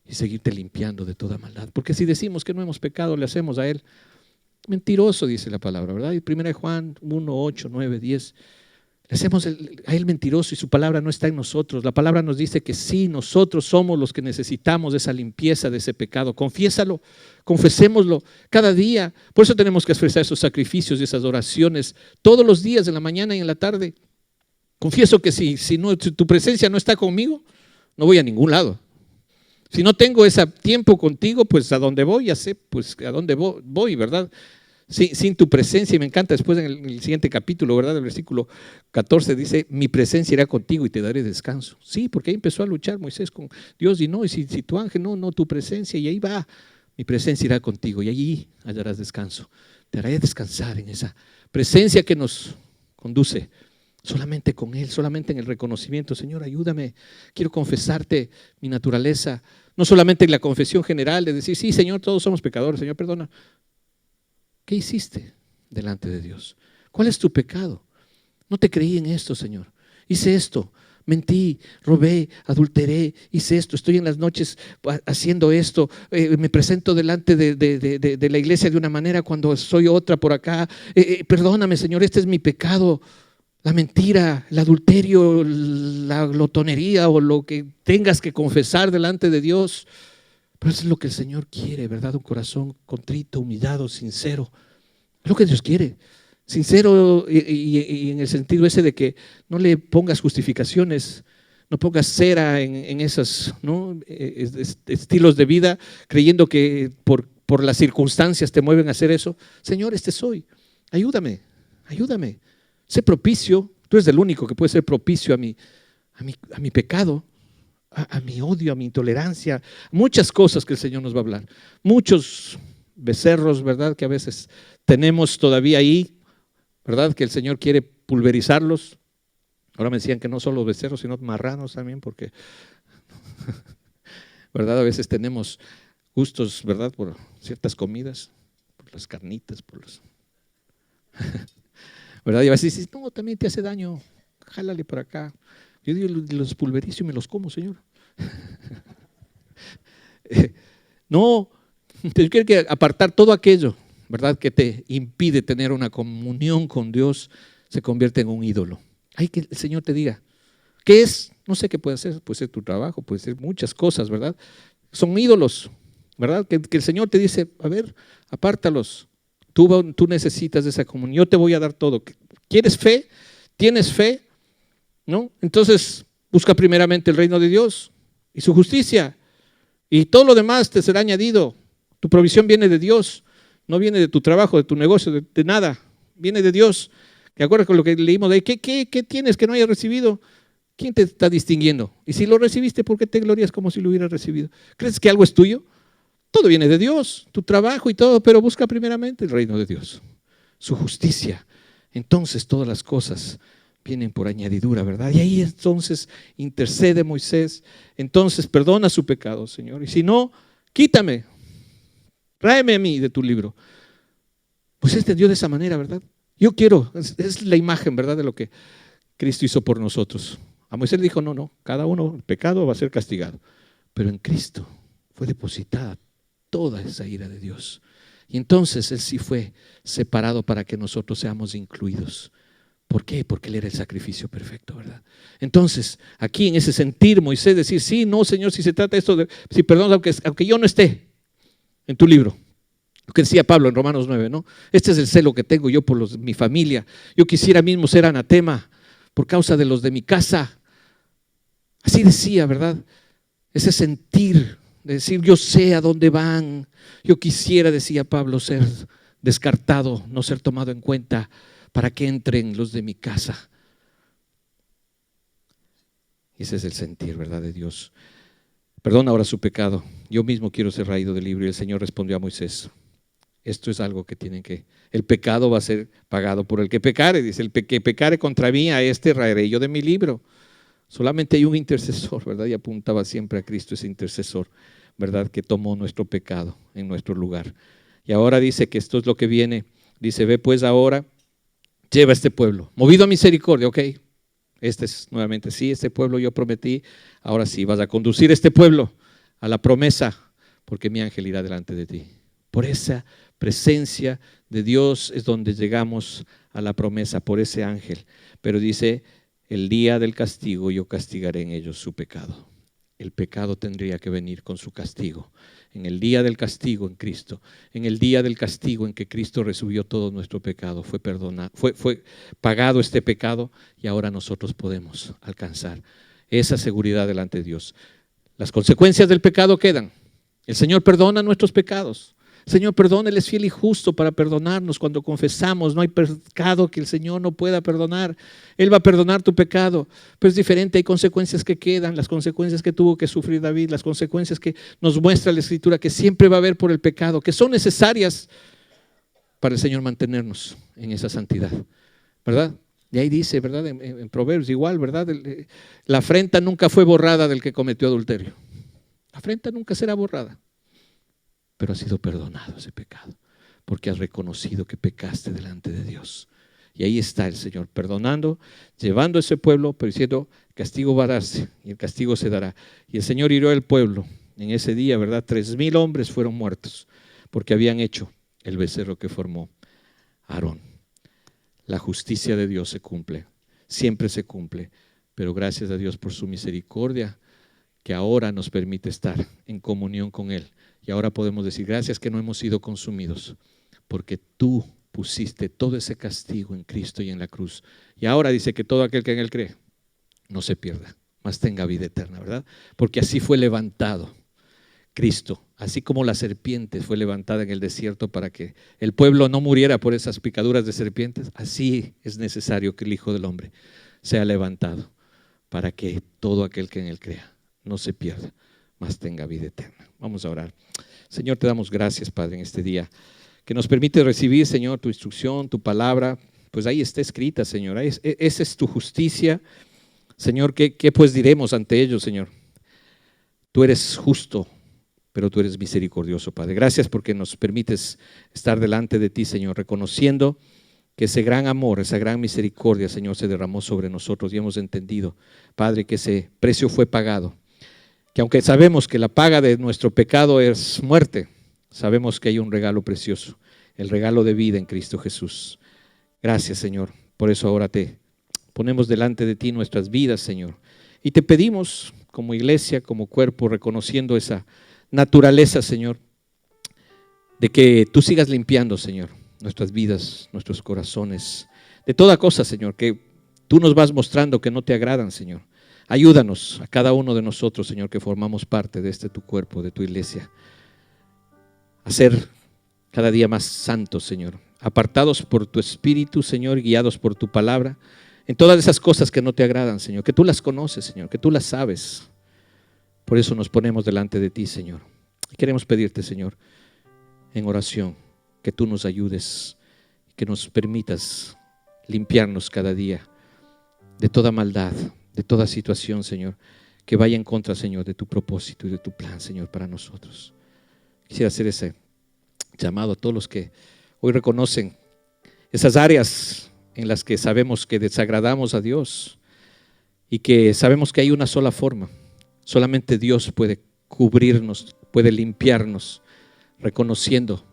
y seguirte limpiando de toda maldad. Porque si decimos que no hemos pecado, le hacemos a Él mentiroso, dice la palabra, ¿verdad? Y 1 Juan 1, 8, 9, 10. Le hacemos a Él mentiroso y su palabra no está en nosotros. La palabra nos dice que sí, nosotros somos los que necesitamos de esa limpieza, de ese pecado. Confiésalo, confesémoslo cada día. Por eso tenemos que ofrecer esos sacrificios y esas oraciones todos los días, en la mañana y en la tarde. Confieso que si tu presencia no está conmigo, no voy a ningún lado. Si no tengo ese tiempo contigo, pues a dónde voy, ya sé, pues a dónde voy, ¿verdad? Sin tu presencia. Y me encanta después en el siguiente capítulo, ¿verdad? El versículo 14 dice: mi presencia irá contigo y te daré descanso. Sí, porque ahí empezó a luchar Moisés con Dios y no, y si tu ángel, no, tu presencia, y ahí va, mi presencia irá contigo y allí hallarás descanso. Te haré descansar en esa presencia que nos conduce. Solamente con Él, solamente en el reconocimiento. Señor, ayúdame, quiero confesarte mi naturaleza. No solamente en la confesión general de decir, sí, Señor, todos somos pecadores, Señor, perdona. ¿Qué hiciste delante de Dios? ¿Cuál es tu pecado? No te creí en esto, Señor. Hice esto, mentí, robé, adulteré, hice esto, estoy en las noches haciendo esto, me presento delante de la iglesia de una manera cuando soy otra por acá. Perdóname, Señor, este es mi pecado. La mentira, el adulterio, la glotonería o lo que tengas que confesar delante de Dios. Pero eso es lo que el Señor quiere, ¿verdad? Un corazón contrito, humillado, sincero. Es lo que Dios quiere. Sincero y en el sentido ese de que no le pongas justificaciones, no pongas cera en esos, ¿no? estilos de vida, creyendo que por las circunstancias te mueven a hacer eso. Señor, este soy. Ayúdame. Sé propicio. Tú eres el único que puede ser propicio a mi pecado, a mi odio, a mi intolerancia. Muchas cosas que el Señor nos va a hablar. Muchos becerros, ¿verdad? Que a veces tenemos todavía ahí, ¿verdad? Que el Señor quiere pulverizarlos. Ahora me decían que no solo becerros, sino marranos también, porque, ¿verdad? A veces tenemos gustos, ¿verdad? Por ciertas comidas, por las carnitas, por los... ¿verdad? Y a veces dices, no, también te hace daño, jálale para acá. Yo digo, los pulverizo y me los como, Señor. No, te quiero que apartar todo aquello, ¿verdad? Que te impide tener una comunión con Dios, se convierte en un ídolo. Hay que el Señor te diga, ¿qué es? No sé qué puede ser tu trabajo, puede ser muchas cosas, ¿verdad? Son ídolos, ¿verdad? Que el Señor te dice, a ver, apártalos. Tú necesitas de esa comunión, yo te voy a dar todo. ¿Quieres fe? ¿Tienes fe? ¿No? Entonces busca primeramente el reino de Dios y su justicia y todo lo demás te será añadido. Tu provisión viene de Dios, no viene de tu trabajo, de tu negocio, de nada, viene de Dios. ¿Te acuerdas con lo que leímos de ahí? ¿Qué tienes que no hayas recibido? ¿Quién te está distinguiendo? Y si lo recibiste, ¿por qué te glorías como si lo hubieras recibido? ¿Crees que algo es tuyo? Todo viene de Dios, tu trabajo y todo, pero busca primeramente el reino de Dios, su justicia. Entonces todas las cosas vienen por añadidura, ¿verdad? Y ahí entonces intercede Moisés, entonces perdona su pecado, Señor. Y si no, quítame, tráeme a mí de tu libro. Moisés entendió de esa manera, ¿verdad? Yo quiero, es la imagen, ¿verdad?, de lo que Cristo hizo por nosotros. A Moisés le dijo, no, cada uno, el pecado va a ser castigado. Pero en Cristo fue depositada toda esa ira de Dios. Y entonces Él sí fue separado para que nosotros seamos incluidos. ¿Por qué? Porque Él era el sacrificio perfecto, ¿verdad? Entonces, aquí en ese sentir, Moisés decir, sí, no, Señor, si se trata esto de, si perdón, aunque yo no esté en tu libro. Lo que decía Pablo en Romanos 9, ¿no? Este es el celo que tengo yo por mi familia. Yo quisiera mismo ser anatema por causa de los de mi casa. Así decía, ¿verdad? Ese sentir de decir, yo sé a dónde van. Yo quisiera, decía Pablo, ser descartado, no ser tomado en cuenta para que entren los de mi casa. Ese es el sentir, ¿verdad?, de Dios. Perdona ahora su pecado. Yo mismo quiero ser raído del libro. Y el Señor respondió a Moisés, esto es algo que tienen que, el pecado va a ser pagado por el que pecare. Dice, el que pecare contra mí, a este raeré yo de mi libro. Solamente hay un intercesor, ¿verdad? Y apuntaba siempre a Cristo, ese intercesor, ¿verdad?, que tomó nuestro pecado en nuestro lugar. Y ahora dice que esto es lo que viene. Dice, ve pues ahora, lleva a este pueblo, movido a misericordia, ok. Este es nuevamente, sí, este pueblo yo prometí, ahora sí, vas a conducir este pueblo a la promesa, porque mi ángel irá delante de ti. Por esa presencia de Dios es donde llegamos a la promesa, por ese ángel. Pero dice, el día del castigo yo castigaré en ellos su pecado. El pecado tendría que venir con su castigo. En el día del castigo en Cristo, en el día del castigo en que Cristo recibió todo nuestro pecado, fue perdonado, fue pagado este pecado, y ahora nosotros podemos alcanzar esa seguridad delante de Dios. Las consecuencias del pecado quedan. El Señor perdona nuestros pecados. Señor, perdona, Él es fiel y justo para perdonarnos cuando confesamos. No hay pecado que el Señor no pueda perdonar. Él va a perdonar tu pecado, pero es diferente. Hay consecuencias que quedan, las consecuencias que tuvo que sufrir David, las consecuencias que nos muestra la Escritura, que siempre va a haber por el pecado, que son necesarias para el Señor mantenernos en esa santidad, ¿verdad? Y ahí dice, ¿verdad? En Proverbios igual, ¿verdad? La afrenta nunca fue borrada del que cometió adulterio. La afrenta nunca será borrada. Pero has sido perdonado ese pecado, porque has reconocido que pecaste delante de Dios. Y ahí está el Señor perdonando, llevando a ese pueblo, pero diciendo, castigo va a darse, y el castigo se dará. Y el Señor hirió al pueblo en ese día, ¿verdad? 3,000 hombres fueron muertos, porque habían hecho el becerro que formó Aarón. La justicia de Dios se cumple, siempre se cumple, pero gracias a Dios por su misericordia, que ahora nos permite estar en comunión con Él. Y ahora podemos decir, gracias que no hemos sido consumidos, porque tú pusiste todo ese castigo en Cristo y en la cruz. Y ahora dice que todo aquel que en Él cree no se pierda, mas tenga vida eterna, ¿verdad? Porque así fue levantado Cristo, así como la serpiente fue levantada en el desierto para que el pueblo no muriera por esas picaduras de serpientes, así es necesario que el Hijo del Hombre sea levantado para que todo aquel que en Él crea no se pierda, mas tenga vida eterna. Vamos a orar. Señor, te damos gracias, Padre, en este día, que nos permite recibir, Señor, tu instrucción, tu palabra, pues ahí está escrita, Señor. Esa es tu justicia. Señor, ¿qué pues diremos ante ellos, Señor? Tú eres justo, pero tú eres misericordioso, Padre. Gracias porque nos permites estar delante de ti, Señor, reconociendo que ese gran amor, esa gran misericordia, Señor, se derramó sobre nosotros y hemos entendido, Padre, que ese precio fue pagado. Que aunque sabemos que la paga de nuestro pecado es muerte, sabemos que hay un regalo precioso, el regalo de vida en Cristo Jesús. Gracias, Señor. Por eso ahora te ponemos delante de ti nuestras vidas, Señor. Y te pedimos como iglesia, como cuerpo, reconociendo esa naturaleza, Señor, de que tú sigas limpiando, Señor, nuestras vidas, nuestros corazones, de toda cosa, Señor, que tú nos vas mostrando que no te agradan, Señor. Ayúdanos a cada uno de nosotros, Señor, que formamos parte de tu cuerpo, de tu iglesia, a ser cada día más santos, Señor, apartados por tu Espíritu, Señor, guiados por tu palabra, en todas esas cosas que no te agradan, Señor, que tú las conoces, Señor, que tú las sabes. Por eso nos ponemos delante de ti, Señor. Y queremos pedirte, Señor, en oración, que tú nos ayudes, que nos permitas limpiarnos cada día de toda maldad, de toda situación, Señor, que vaya en contra, Señor, de tu propósito y de tu plan, Señor, para nosotros. Quisiera hacer ese llamado a todos los que hoy reconocen esas áreas en las que sabemos que desagradamos a Dios y que sabemos que hay una sola forma. Solamente Dios puede cubrirnos, puede limpiarnos, reconociendo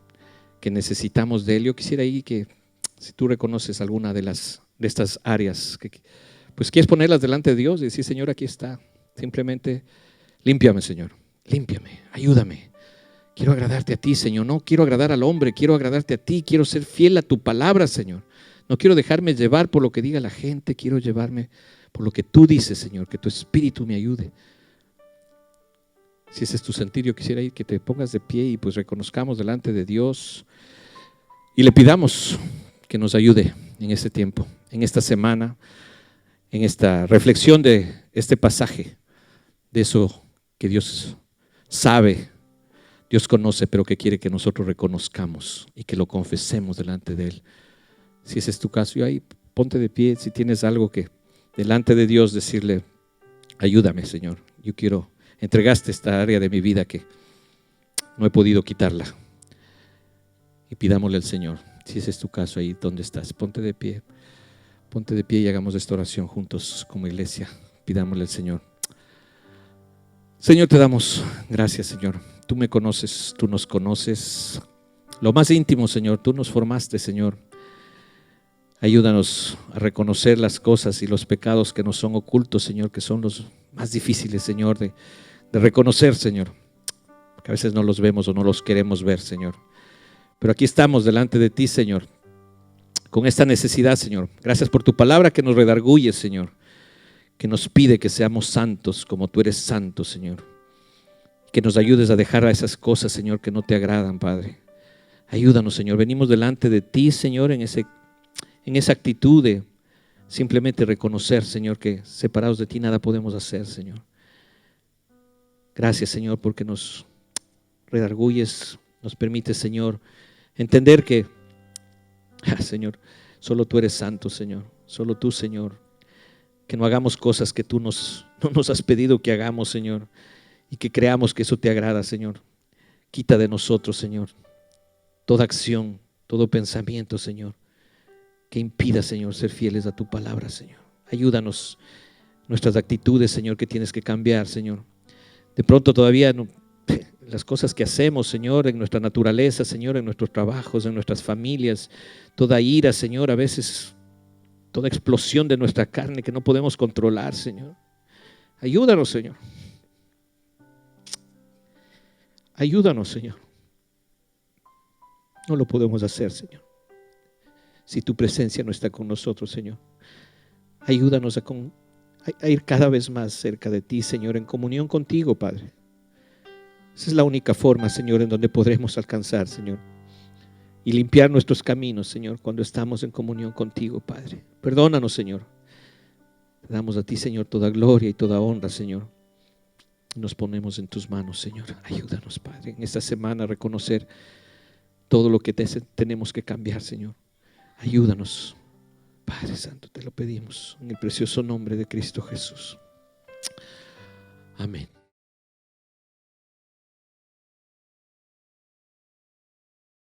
que necesitamos de Él. Yo quisiera ahí que, si tú reconoces alguna de estas áreas, pues quieres ponerlas delante de Dios y decir: Señor, aquí está. Simplemente límpiame, Señor, límpiame, ayúdame. Quiero agradarte a ti, Señor. No quiero agradar al hombre, quiero agradarte a ti. Quiero ser fiel a tu palabra, Señor. No quiero dejarme llevar por lo que diga la gente. Quiero llevarme por lo que tú dices, Señor. Que tu Espíritu me ayude. Si ese es tu sentir, yo quisiera ir que te pongas de pie y pues reconozcamos delante de Dios y le pidamos que nos ayude en este tiempo, en esta semana, en esta reflexión de este pasaje, de eso que Dios sabe, Dios conoce, pero que quiere que nosotros reconozcamos y que lo confesemos delante de Él. Si ese es tu caso, yo ahí ponte de pie. Si tienes algo que delante de Dios decirle: ayúdame, Señor, yo quiero, entregaste esta área de mi vida que no he podido quitarla. Y pidámosle al Señor. Si ese es tu caso, ahí donde estás, ponte de pie y hagamos esta oración juntos como iglesia. Pidámosle al Señor. Señor, te damos gracias, Señor. Tú me conoces, tú nos conoces. Lo más íntimo, Señor, tú nos formaste, Señor. Ayúdanos a reconocer las cosas y los pecados que nos son ocultos, Señor, que son los más difíciles, Señor, de reconocer, Señor. Porque a veces no los vemos o no los queremos ver, Señor. Pero aquí estamos delante de ti, Señor, con esta necesidad, Señor. Gracias por tu palabra que nos redarguye, Señor, que nos pide que seamos santos como tú eres santo, Señor. Que nos ayudes a dejar a esas cosas, Señor, que no te agradan, Padre. Ayúdanos, Señor. Venimos delante de ti, Señor, en esa actitud de simplemente reconocer, Señor, que separados de ti nada podemos hacer, Señor. Gracias, Señor, porque nos redarguyes, nos permites, Señor, entender que, Señor, solo tú eres santo, Señor. Solo tú, Señor. Que no hagamos cosas que tú no nos has pedido que hagamos, Señor. Y que creamos que eso te agrada, Señor. Quita de nosotros, Señor, toda acción, todo pensamiento, Señor, que impida, Señor, ser fieles a tu palabra, Señor. Ayúdanos, nuestras actitudes, Señor, que tienes que cambiar, Señor. De pronto todavía las cosas que hacemos, Señor, en nuestra naturaleza, Señor, en nuestros trabajos, en nuestras familias, toda ira, Señor, a veces toda explosión de nuestra carne que no podemos controlar, Señor. Ayúdanos, Señor. Ayúdanos, Señor. No lo podemos hacer, Señor, si tu presencia no está con nosotros, Señor. Ayúdanos a ir cada vez más cerca de ti, Señor, en comunión contigo, Padre. Esa es la única forma, Señor, en donde podremos alcanzar, Señor, y limpiar nuestros caminos, Señor, cuando estamos en comunión contigo, Padre. Perdónanos, Señor. Te damos a ti, Señor, toda gloria y toda honra, Señor. Nos ponemos en tus manos, Señor. Ayúdanos, Padre, en esta semana a reconocer todo lo que tenemos que cambiar, Señor. Ayúdanos, Padre Santo, te lo pedimos en el precioso nombre de Cristo Jesús. Amén.